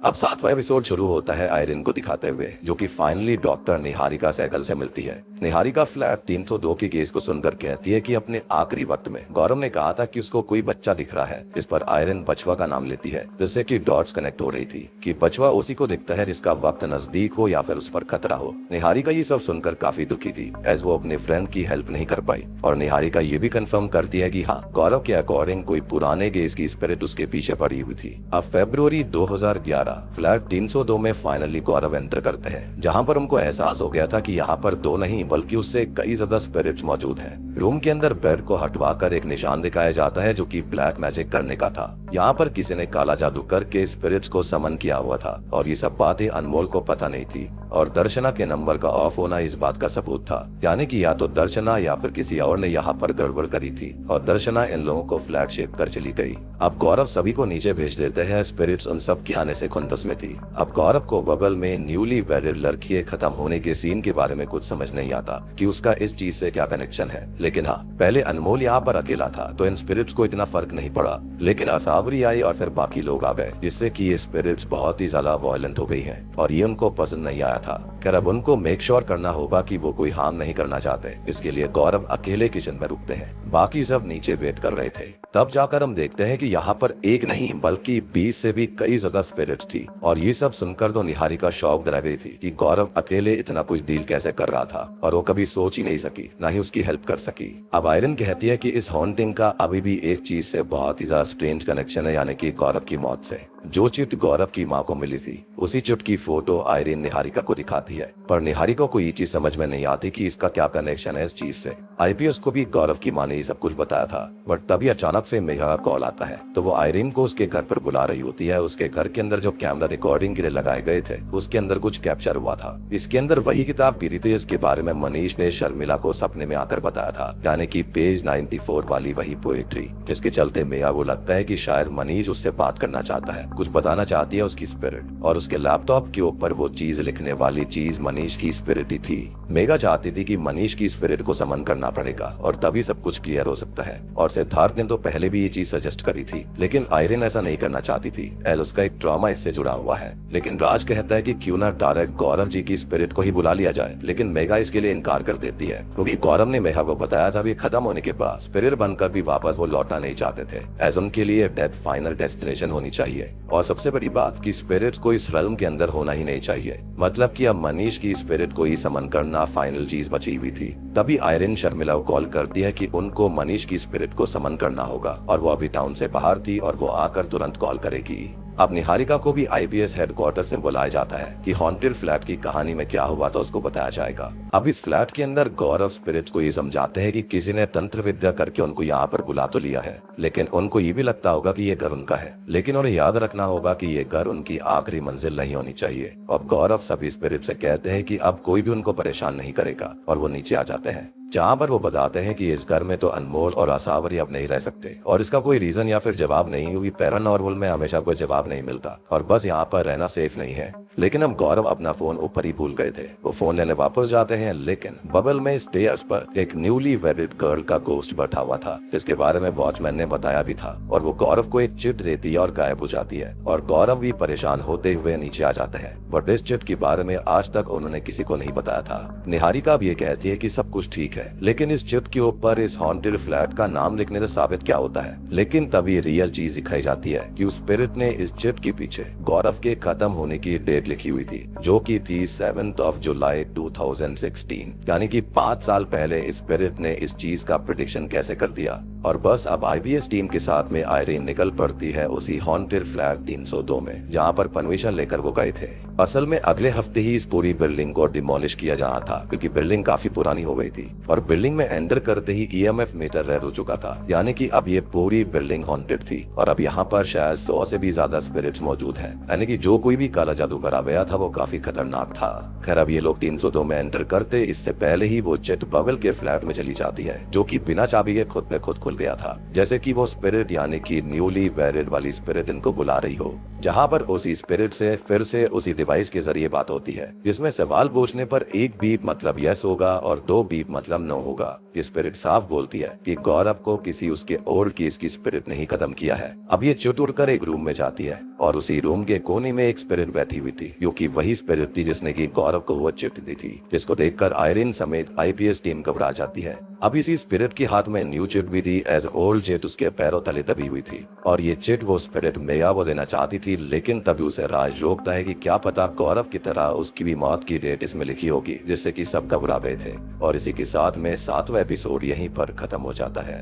अब 7वां एपिसोड शुरू होता है आयरिन को दिखाते हुए, जो कि फाइनली डॉक्टर निहारिका सहगल से मिलती है। निहारिका फ्लैट 302 के केस को सुनकर कहती है कि अपने आखिरी वक्त में गौरव ने कहा था कि उसको कोई बच्चा दिख रहा है, इस पर आयरन बचवा का नाम लेती है, जिससे कि डॉट्स कनेक्ट हो रही थी कि बचवा उसी को दिखता है जिसका वक्त नजदीक हो या फिर उस पर खतरा हो। निहारिका ये सब सुनकर काफी दुखी थी, एज वो अपने फ्रेंड की हेल्प नहीं कर पाई। और निहारिका ये भी कंफर्म करती है कि हाँ, गौरव के अकॉर्डिंग कोई पुराने केस की स्पिरिट उसके पीछे पड़ी हुई थी। अब फरवरी 2011 फ्लैट 302 में फाइनली गौरव एंटर करते हैं, जहाँ पर उनको एहसास हो गया था कि यहाँ पर दो नहीं बल्कि उससे कई ज्यादा स्पिरिट्स मौजूद हैं। रूम के अंदर बेड को हटवाकर एक निशान दिखाया जाता है जो कि ब्लैक मैजिक करने का था। यहाँ पर किसी ने काला जादू करके स्पिरिट्स को समन किया हुआ था और ये सब बातें अनमोल को पता नहीं थी। और दर्शना के नंबर का ऑफ होना इस बात का सबूत था, यानी कि या तो दर्शना या फिर किसी और ने यहाँ पर गड़बड़ करी थी और दर्शना इन लोगों को फ्लैट शिफ्ट कर चली गई। अब गौरव सभी को नीचे भेज देते हैं, स्पिरिट्स उन सब के आने से खुंदस में थी। अब गौरव को बबल में न्यूली वेडेड लड़की के खत्म होने के सीन के बारे में कुछ समझ नहीं आता कि उसका इस चीज से क्या कनेक्शन है। लेकिन हाँ, पहले अनमोल यहाँ पर अकेला था तो इन स्पिरिट्स को इतना फर्क नहीं पड़ा, लेकिन असावरी आई और फिर बाकी लोग आ गए, जिससे कि ये स्पिरिट्स बहुत ही ज्यादा वायलेंट हो गई हैं और ये उनको पसंद नहीं आया था। खैर अब उनको मेक श्योर करना होगा कि वो कोई हार्म नहीं करना चाहते, इसके लिए गौरव अकेले किचन में रुकते हैं, बाकी सब नीचे वेट कर रहे थे। तब जाकर हम देखते हैं कि यहाँ पर एक नहीं बल्कि 20 से भी कई ज्यादा स्पिरिट्स थी और ये सब सुनकर तो निहारिका शॉक रह गई थी कि गौरव अकेले इतना कुछ डील कैसे कर रहा था और वो कभी सोच ही नहीं सकी, ना ही उसकी हेल्प कर सकी। अब आयरन कहती है कि इस हॉन्टिंग का अभी भी एक चीज से बहुत ही ज्यादा स्ट्रेंज कनेक्शन है, यानी कि गौरव की मौत से। जो चिट गौरव की माँ को मिली थी उसी चिट की फोटो आयरन निहारिका को दिखाती है, पर निहारिका को ये चीज समझ में नहीं आती कि इसका क्या कनेक्शन है इस चीज से। आईपीएस को भी गौरव की माँ ने ये सब कुछ बताया था, बट तभी अचानक से मेघा का कॉल आता है तो वो आयरन को उसके घर पर बुला रही होती है। उसके घर के अंदर जो कैमरा रिकॉर्डिंग के लिए लगाए गए थे उसके अंदर कुछ कैप्चर हुआ था। इसके अंदर वही किताब गिरी थी जिसके बारे में मनीष ने शर्मिला को सपने में आकर बताया था, यानी कि पेज 94 वाली वही पोएट्री, जिसके चलते मेघा को लगता है कि शायद मनीष उससे बात करना चाहता है, कुछ बताना चाहती है उसकी स्पिरिट। और उसके लैपटॉप के ऊपर वो चीज लिखने वाली चीज मनीष की स्पिरिट ही थी। मेघा चाहती थी कि मनीष की स्पिरिट को समन करना पड़ेगा और तभी सब कुछ क्लियर हो सकता है। और सिद्धार्थ ने तो पहले भी ये चीज सजेस्ट करी थी, लेकिन आयरन ऐसा नहीं करना चाहती थी, एल उसका एक ट्रॉमा इससे जुड़ा हुआ है। लेकिन राज कहता है कि क्यों ना डायरेक्ट गौरव जी की स्पिरिट को ही बुला लिया जाए, लेकिन मेघा इसके लिए इनकार कर देती है क्योंकि गौरव ने मेघा को बताया था भी खत्म होने के बाद स्पिरिट बनकर भी वापस वो लौटना नहीं चाहते थे, एज उनके लिए डेथ फाइनल डेस्टिनेशन होनी चाहिए। और सबसे बड़ी बात कि स्पिरिट्स को इस realm के अंदर होना ही नहीं चाहिए, मतलब कि अब मनीष की स्पिरिट को ही समन करना फाइनल चीज बची हुई थी। तभी आयरन शर्मिला को कॉल करती है कि उनको मनीष की स्पिरिट को समन करना होगा और वो अभी टाउन से बाहर थी और वो आकर तुरंत कॉल करेगी। अब निहारिका को भी आईपीएस हेडक्वार्टर से बुलाया जाता है कि हॉन्टेड फ्लैट की कहानी में क्या हुआ था उसको बताया जाएगा। अब इस फ्लैट के अंदर गौरव स्पिरिट्स को ये समझाते हैं कि किसी ने तंत्र विद्या करके उनको यहाँ पर बुला तो लिया है, लेकिन उनको ये भी लगता होगा कि ये घर उनका है, लेकिन उन्हें याद रखना होगा कि ये घर उनकी आखिरी मंजिल नहीं होनी चाहिए। अब गौरव सभी स्पिरिट से कहते हैं कि अब कोई भी उनको परेशान नहीं करेगा और वो नीचे आ जाते हैं, जहाँ पर वो बताते हैं कि इस घर में तो अनमोल और आसावरी अब नहीं रह सकते और इसका कोई रीजन या फिर जवाब नहीं, क्योंकि पैरानॉर्मल में हमेशा कोई जवाब नहीं मिलता और बस यहाँ पर रहना सेफ नहीं है। लेकिन अब गौरव अपना फोन ऊपर ही भूल गए थे, वो फोन लेने वापस जाते हैं, लेकिन बबल में स्टेयर्स पर एक न्यूली वेडेड गर्ल का गोस्ट बैठा हुआ था, जिसके बारे में वॉचमैन ने बताया भी था, और वो गौरव को एक चिट देती है और गायब हो जाती है और गौरव भी परेशान होते हुए नीचे आ जाते हैं। बट इस चिट के बारे में आज तक उन्होंने किसी को नहीं बताया था। निहारिका भी ये कहती है कि सब कुछ ठीक है, लेकिन इस चिट के ऊपर इस हॉन्टेड फ्लैट का नाम लिखने से साबित क्या होता है। लेकिन तभी रियल चीज दिखाई जाती है कि उस स्पिरिट ने इस चिट के पीछे गौरव के खत्म होने की डेट लिखी हुई थी, जो की थी 7 जुलाई 2016, यानी कि 5 साल पहले इस स्पिरिट ने इस चीज का प्रेडिक्शन कैसे कर दिया। और बस अब आईबीएस टीम के साथ में आयरन निकल पड़ती है उसी हॉन्टेड फ्लैट 302 में, जहाँ पर परमिशन लेकर वो गए थे। असल में अगले हफ्ते ही इस पूरी बिल्डिंग को डिमोलिश किया जाना था, क्योंकि बिल्डिंग काफी पुरानी हो गई थी और बिल्डिंग में एंटर करते ही ईएमएफ मीटर रेड हो चुका था, यानी कि अब ये पूरी बिल्डिंग हॉन्टेड थी और अब यहाँ पर शायद 100 से भी ज्यादा स्पिरिट्स मौजूद हैं, यानी कि जो कोई भी काला जादू करा गया था वो काफी खतरनाक था। खैर अब ये लोग 302 में एंटर करते इससे पहले ही वो चिट बबल के फ्लैट में चली जाती है, जो कि बिना चाबी के खुद पे खुद खुल गया था, जैसे कि वो स्पिरिट यानी कि न्यूली वेडेड वाली स्पिरिट इनको बुला रही हो, जहाँ पर उसी स्पिरिट से फिर से उसी डिवाइस के जरिए बात होती है, जिसमें सवाल पूछने पर 1 बीप मतलब यस होगा और 2 बीप मतलब नो होगा। ये स्पिरिट साफ बोलती है कि गौरव को किसी उसके ओल्ड केस की स्पिरिट ने ही खत्म किया है। अब ये चिट उड़कर एक रूम में जाती है और उसी रूम के कोने में एक स्पिरिट बैठी हुई थी, क्योंकि वही स्पिरिट थी जिसने की गौरव को वो चिट दी थी, जिसको देखकर आयरिन समेत आईपीएस टीम घबरा जाती है। अब इसी स्पिरिट के हाथ में न्यू चिट भी थी, एज ओल्ड चिट उसके पैरों तले दबी हुई थी, और ये चिट वो स्पिरिट मेगा को देना चाहती थी, लेकिन तभी उसे राज रोकता है कि क्या पता गौरव की तरह उसकी भी मौत की डेट इसमें लिखी होगी, जिससे कि सब घबरा गए थे। और इसी के साथ में 7वां एपिसोड यहीं पर खत्म हो जाता है।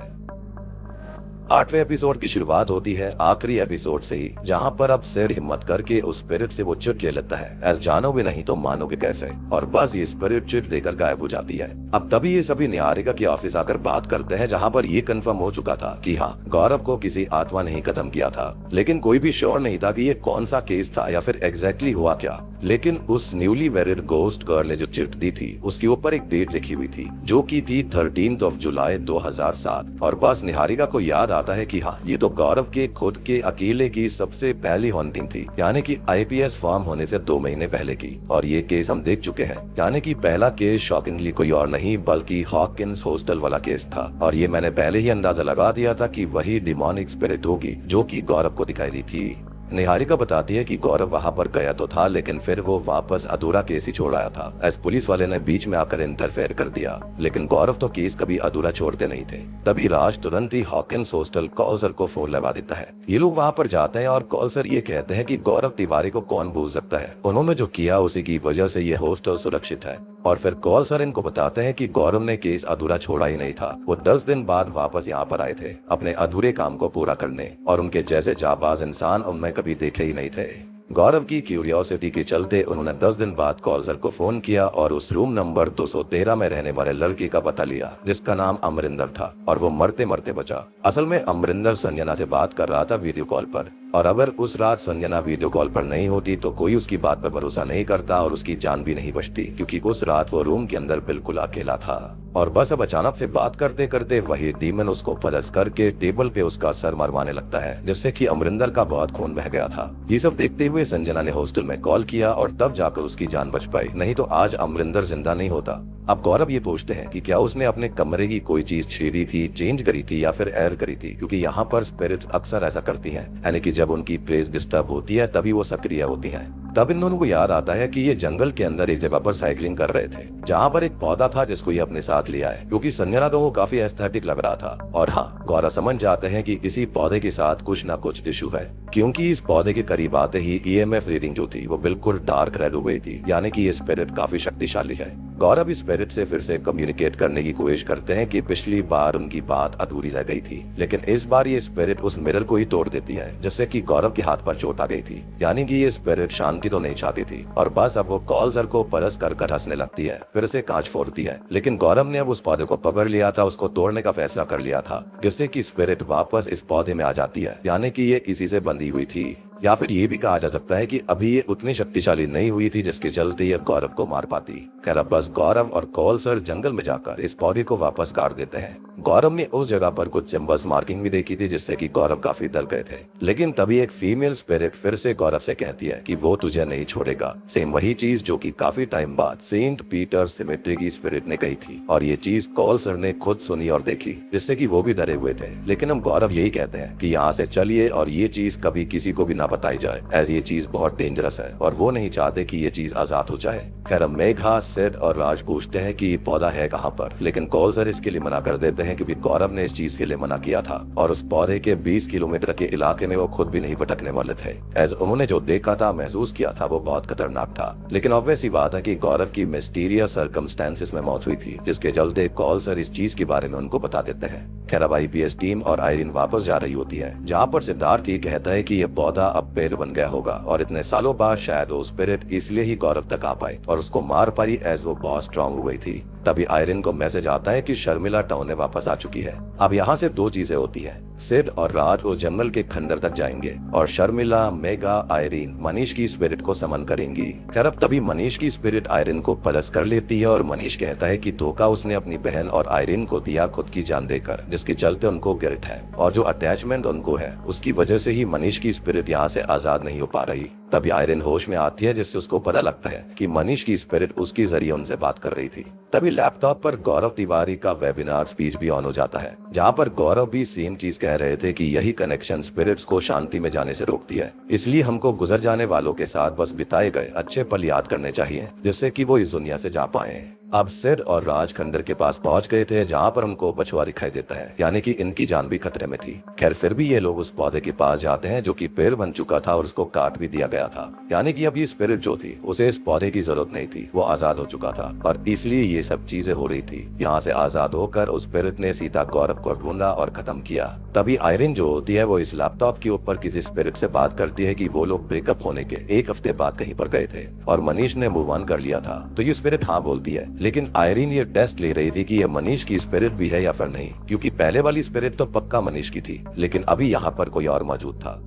8वें एपिसोड की शुरुआत होती है आखिरी एपिसोड से ही, जहां पर अब सिर हिम्मत करके उस स्पिरिट से वो चिट ले लेता है, एज जानो भी नहीं तो मानोगे कैसे, और बस ये स्पिरिट चिट देकर गायब हो जाती है। अब तभी ये सभी निहारिका के ऑफिस आकर बात करते हैं, जहां पर ये कंफर्म हो चुका था कि हाँ, गौरव को किसी आत्मा ने ही खत्म किया था, लेकिन कोई भी श्योर नहीं था कि ये कौन सा केस था या फिर एग्जैक्टली हुआ क्या। लेकिन उस न्यूली वेरिड गोस्ट गर्ल ने जो चिट दी थी उसके ऊपर एक डेट लिखी हुई थी, जो की थी 13 जुलाई 2007, और बस निहारिका को याद आता है कि हाँ, ये तो गौरव के खुद के अकेले की सबसे पहली हॉन्टिंग थी, यानी कि आईपीएस फॉर्म होने से 2 महीने पहले की। और ये केस हम देख चुके हैं, यानी कि पहला केस शॉकिंगली कोई और नहीं बल्कि हॉकिंस हॉस्टल वाला केस था, और ये मैंने पहले ही अंदाजा लगा दिया था कि वही डिमोनिक स्पिरिट होगी जो कि गौरव को दिखाई दी थी। निहारिका बताती है कि गौरव वहां पर गया तो था, लेकिन फिर वो वापस अधूरा केस ही छोड़ आया था, एज पुलिस वाले ने बीच में आकर इंटरफेयर कर दिया, लेकिन गौरव तो केस कभी अधूरा छोड़ते नहीं थे। तभी राज तुरंत ही हॉकिंस हॉस्टल कॉलसर को फोन लगा देता है। ये लोग वहां पर जाते हैं और कॉलसर ये कहते हैं कि गौरव तिवारी को कौन भूल सकता है, उन्होंने जो किया उसी की वजह से ये हॉस्टल सुरक्षित है। और फिर कॉलसर इनको बताते हैं कि गौरव ने केस अधूरा छोड़ा ही नहीं था, वो 10 दिन बाद वापस यहाँ पर आए थे अपने अधूरे काम को पूरा करने, और उनके जैसे जाबाज इंसान उनमें कभी देखे ही नहीं थे। गौरव की क्यूरियोसिटी के चलते उन्होंने 10 दिन बाद कॉलसर को फोन किया और उस रूम नंबर 213 में रहने वाले लड़के का पता लिया, जिसका नाम अमरिंदर था, और वो मरते मरते बचा। असल में अमरिंदर संजना से बात कर रहा था वीडियो कॉल पर, और अगर उस रात संजना वीडियो कॉल पर नहीं होती तो कोई उसकी बात पर भरोसा नहीं करता और उसकी जान भी नहीं बचती, क्योंकि उस रात वो रूम के अंदर बिल्कुल अकेला था। और बस अब अचानक से बात करते करते वही डीमन उसको पलस करके टेबल पे उसका सर मरवाने लगता है, जिससे कि अमरिंदर का बहुत खून बह गया था। ये सब देखते हुए संजना ने हॉस्टल में कॉल किया और तब जाकर उसकी जान बच पाई, नहीं तो आज अमरिंदर जिंदा नहीं होता। अब गौरव ये पूछते हैं कि क्या उसने अपने कमरे की कोई चीज छेड़ी थी, चेंज करी थी या फिर एयर करी थी, क्योंकि यहाँ पर स्पिरिट्स अक्सर ऐसा करती हैं, यानी कि जब उनकी प्रेस डिस्टर्ब होती है तभी वो सक्रिय होती हैं। तब इन दोनों को याद आता है कि ये जंगल के अंदर एक जगह पर साइकिलिंग कर रहे थे, जहाँ पर एक पौधा था जिसको ये अपने साथ लिया है, क्योंकि संजना को वो काफी एस्थेटिक लग रहा था। और हाँ, गौरव समझ जाते हैं कि इसी पौधे के साथ कुछ ना कुछ इशू है, क्योंकि इस पौधे के करीब आते ही ईएमएफ रीडिंग जो थी वो बिल्कुल डार्क रेड हो गई थी, यानी कि ये स्पिरिट काफी शक्तिशाली है। गौरव इस स्पिरिट से फिर से कम्युनिकेट करने की कोशिश करते हैं कि पिछली बार उनकी बात अधूरी रह गई थी, लेकिन इस बार ये स्पिरिट उस मिरर को ही तोड़ देती है, जिससे कि गौरव के हाथ पर चोट आ गई थी, यानी कि ये स्पिरिट शांति तो नहीं चाहती थी। और बस अब वो कॉलसर को परस कर हंसने लगती है, फिर से कांच फोड़ती है, लेकिन गौरव ने अब उस पौधे को पकड़ लिया था, उसको तोड़ने का फैसला कर लिया था, जिससे कि स्पिरिट वापस इस पौधे में आ जाती है, यानी कि ये इसी से बंधी हुई थी। या फिर ये भी कहा जा सकता है कि अभी ये उतनी शक्तिशाली नहीं हुई थी जिसके चलते ये गौरव को मार पाती। खैर अब बस गौरव और कॉलसर जंगल में जाकर इस पौधे को वापस काट देते हैं। गौरव ने उस जगह पर कुछ सिंबल्स मार्किंग भी देखी थी, जिससे कि गौरव काफी डर गए थे, लेकिन तभी एक फीमेल स्पिरिट फिर से गौरव से कहती है कि वो तुझे नहीं छोड़ेगा। सेम वही चीज जो कि काफी टाइम बाद सेंट पीटर सिमेट्री की स्पिरिट ने कही थी, और ये चीज कॉलसर ने खुद सुनी और देखी, जिससे कि वो भी डरे हुए थे। लेकिन हम गौरव यही कहते हैं कि यहाँ से चलिए और ये चीज कभी किसी को भी ना बताई जाए, ऐसी ये चीज बहुत डेंजरस है और वो नहीं चाहते कि ये चीज आजाद हो जाए। खैर अब मेघा, सिड और राज पूछते हैं कि ये पौधा है कहाँ पर, लेकिन कॉलसर इसके लिए मना कर देते हैं क्योंकि गौरव ने इस चीज के लिए मना किया था, और उस पौधे के 20 किलोमीटर के इलाके में वो खुद भी नहीं भटकने वाले थे, एज उन्होंने जो देखा था, महसूस किया था, वो बहुत खतरनाक था। लेकिन ऑब्वियस सी बात है कि गौरव की मिस्टीरियस सर्कमस्टेंसेस में मौत हुई थी, जिसके चलते कॉलसर इस चीज के बारे में उनको बता देते हैं। खैर अब आईपीएस टीम और आयरिन वापस जा रही होती है, जहाँ पर सिद्धार्थ ये कहता है कि ये पौधा अब पेड़ बन गया होगा, और इतने सालों बाद शायद वो स्पिरिट इसलिए ही गौरव तक आ पाए और उसको मार पाई, एज वो बहुत स्ट्रांग हो गई थी। तभी आयरिन को मैसेज आता है कि शर्मिला टाउन में वापस आ चुकी है। अब यहाँ से 2 चीजें होती है, सिड और राज वो जंगल के खंडर तक जाएंगे और शर्मिला, मेगा, आयरिन मनीष की स्पिरिट को समन करेंगी। खैर अब तभी मनीष की स्पिरिट आयरिन को पलस कर लेती है और मनीष कहता है कि धोखा उसने अपनी बहन और आयरिन को दिया खुद की जान देकर, जिसके चलते उनको गिल्ट है और जो अटैचमेंट उनको है उसकी वजह से ही मनीष की स्पिरिट यहाँ से आजाद नहीं हो पा रही। तभी आयरन होश में आती है, जिससे उसको पता लगता है कि मनीष की स्पिरिट उसके जरिए उनसे बात कर रही थी। तभी लैपटॉप पर गौरव तिवारी का वेबिनार स्पीच भी ऑन हो जाता है, जहाँ पर गौरव भी सेम चीज कह रहे थे कि यही कनेक्शन स्पिरिट्स को शांति में जाने से रोकती है, इसलिए हमको गुजर जाने वालों के साथ बस बिताए गए अच्छे पल याद करने चाहिए, जिससे कि वो इस दुनिया से जा पाए। अब सिड और राज खंडर के पास पहुंच गए थे, जहाँ पर उनको बछुआ दिखाई देता है, यानी कि इनकी जान भी खतरे में थी। खैर फिर भी ये लोग उस पौधे के पास जाते हैं जो कि पेड़ बन चुका था और उसको काट भी दिया गया था, यानी कि अब ये स्पिरिट जो थी उसे इस पौधे की जरूरत नहीं थी, वो आजाद हो चुका था और इसलिए ये सब चीजें हो रही थी। यहाँ से आजाद होकर उस स्पिरिट ने सीधा गौरव को ढूंढा और खत्म किया। तभी आयरन जो होती है वो इस लैपटॉप के ऊपर किसी स्पिरिट से बात करती है कि वो लोग ब्रेकअप होने के 1 हफ्ते बाद कहीं पर गए थे और मनीष ने मूव ऑन कर लिया था। तो ये स्पिरिट हाँ बोलती है, लेकिन आयरन ये टेस्ट ले रही थी कि ये मनीष की स्पिरिट भी है या फिर नहीं, क्योंकि पहले वाली स्पिरिट तो पक्का मनीष की थी, लेकिन अभी यहाँ पर कोई और मौजूद था।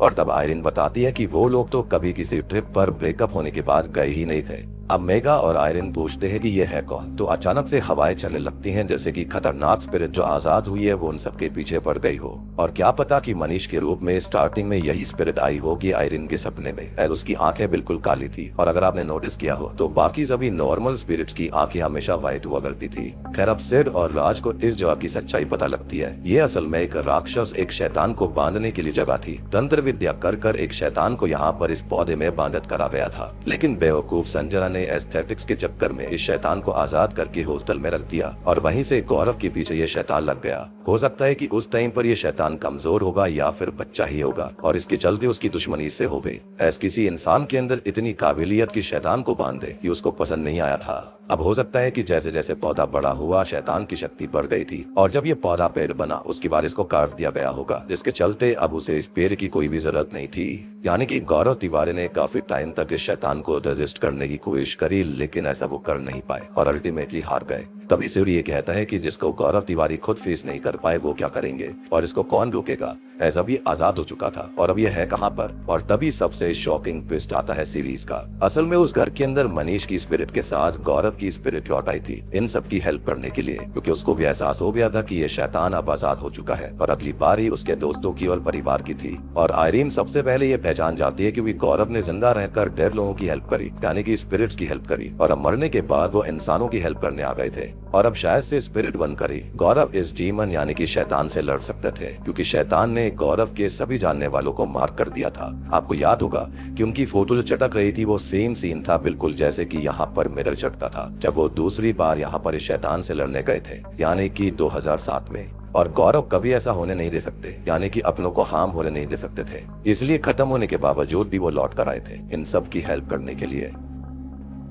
और तब आयरन बताती है कि वो लोग तो कभी किसी ट्रिप पर ब्रेकअप होने के बाद गए ही नहीं थे। अब मेगा और आयरन पूछते हैं कि ये है कौन, तो अचानक से हवाएं चलने लगती हैं, जैसे कि खतरनाक स्पिरिट जो आजाद हुई है वो उन सबके पीछे पड़ गई हो। और क्या पता कि मनीष के रूप में स्टार्टिंग में यही स्पिरिट आई होगी आयरन के सपने में, और उसकी आंखें बिल्कुल काली थी। और अगर आपने नोटिस किया हो तो बाकी सभी नॉर्मल स्पिरिट्स की आंखें हमेशा व्हाइट हुआ करती थी। खैर अब सिड और राज को इस जगह की सच्चाई पता लगती है। ये असल में एक राक्षस एक शैतान को बांधने के लिए जगह थी। तंत्र विद्या कर एक शैतान को यहाँ पर इस पौधे में बांधित करा गया था, लेकिन बेवकूफ संजना ने एस्थेटिक्स के चक्कर में इस शैतान को आजाद करके हॉस्टल में रख दिया और वहीं से गौरव के पीछे ये शैतान लग गया। हो सकता है कि उस टाइम पर ये शैतान कमजोर होगा या फिर बच्चा ही होगा और इसके चलते उसकी दुश्मनी इससे हो गई। ऐसे किसी इंसान के अंदर इतनी काबिलियत की शैतान को बांध दे, ये उसको पसंद नहीं आया था। अब हो सकता है कि जैसे जैसे पौधा बड़ा हुआ शैतान की शक्ति बढ़ गई थी और जब ये पौधा पेड़ बना उसके बाद इसको काट दिया गया होगा, जिसके चलते अब उसे इस पेड़ की कोई भी जरूरत नहीं थी। यानी कि गौरव तिवारी ने काफी टाइम तक इस शैतान को रेजिस्ट करने की कोशिश करी, लेकिन ऐसा वो कर नहीं पाए और अल्टीमेटली हार गए। तभी सूर्य ये कहता है कि जिसको गौरव तिवारी खुद फेस नहीं कर पाए वो क्या करेंगे और इसको कौन रोकेगा। ऐसा भी आजाद हो चुका था और अब ये है कहाँ पर। और तभी सबसे शॉकिंग ट्विस्ट आता है सीरीज का। असल में उस घर के अंदर मनीष की स्पिरिट के साथ गौरव की स्पिरिट लौट आई थी इन सब की हेल्प करने के लिए, क्योंकि उसको भी एहसास हो गया था कि ये शैतान अब आजाद हो चुका है और अगली बारी उसके दोस्तों की और परिवार की थी। और आयरीन सबसे पहले ये पहचान जाती है क्योंकि गौरव ने जिंदा रहकर डेड लोगों की हेल्प करी, यानी कि स्पिरिट्स की हेल्प करी, और अब मरने के बाद वो इंसानों की हेल्प करने आ गए थे और अब शायद से स्पिरिट बनकर ही गौरव इस डीमन यानी कि शैतान से लड़ सकते थे, क्योंकि शैतान ने गौरव के सभी जानने वालों को मार कर दिया था। आपको याद होगा कि उनकी फोटो जो चटक रही थी वो सेम सीन था बिल्कुल जैसे कि यहाँ पर मिरर चटका था जब वो दूसरी बार यहाँ पर इस शैतान से लड़ने गए थे, यानी कि 2007 में। और गौरव कभी ऐसा होने नहीं दे सकते, यानी कि अपनों को हार्म होने नहीं दे सकते थे, इसलिए खत्म होने के बावजूद भी वो लौट कर आए थे इन सब की हेल्प करने के लिए।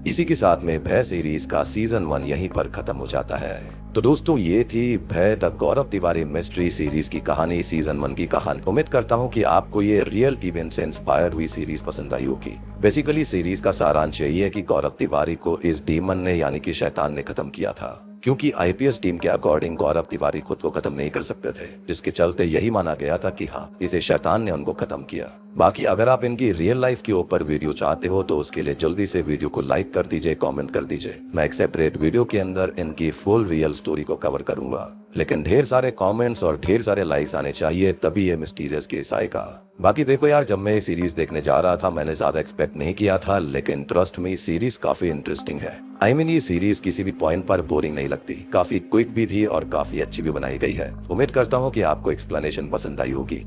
इसी के साथ में भय सीरीज का सीजन 1 यहीं पर खत्म हो जाता है। तो दोस्तों ये थी भय the Gaurav Tiwari mystery series की कहानी, सीजन 1 की कहानी। उम्मीद करता हूँ कि आपको ये रियल इवेंट से इंस्पायर हुई सीरीज पसंद आई होगी। बेसिकली सीरीज का सारांश यही है कि गौरव तिवारी को इस डीमन ने यानी कि शैतान ने खत्म किया था, क्योंकि आईपीएस टीम के अकॉर्डिंग गौरव तिवारी खुद को खत्म नहीं कर सकते थे, जिसके चलते यही माना गया था कि हाँ इसे शैतान ने उनको खत्म किया। बाकी अगर आप इनकी रियल लाइफ के ऊपर वीडियो चाहते हो तो उसके लिए जल्दी से वीडियो को लाइक कर दीजिए, कमेंट कर दीजिए। मैं एक सेपरेट वीडियो के अंदर इनकी फुल रियल स्टोरी को कवर करूंगा, लेकिन ढेर सारे कमेंट्स और ढेर सारे लाइक्स आने चाहिए तभी ये मिस्टीरियस केस आएगा। बाकी देखो यार, जब मैं ये सीरीज देखने जा रहा था मैंने ज्यादा एक्सपेक्ट नहीं किया था, लेकिन ट्रस्ट मी सीरीज काफी इंटरेस्टिंग है। आई मीन ये सीरीज किसी भी पॉइंट पर बोरिंग नहीं लगती, काफी क्विक भी थी और काफी अच्छी भी बनाई गई है। उम्मीद करता हूँ कि आपको एक्सप्लेनेशन पसंद आई होगी।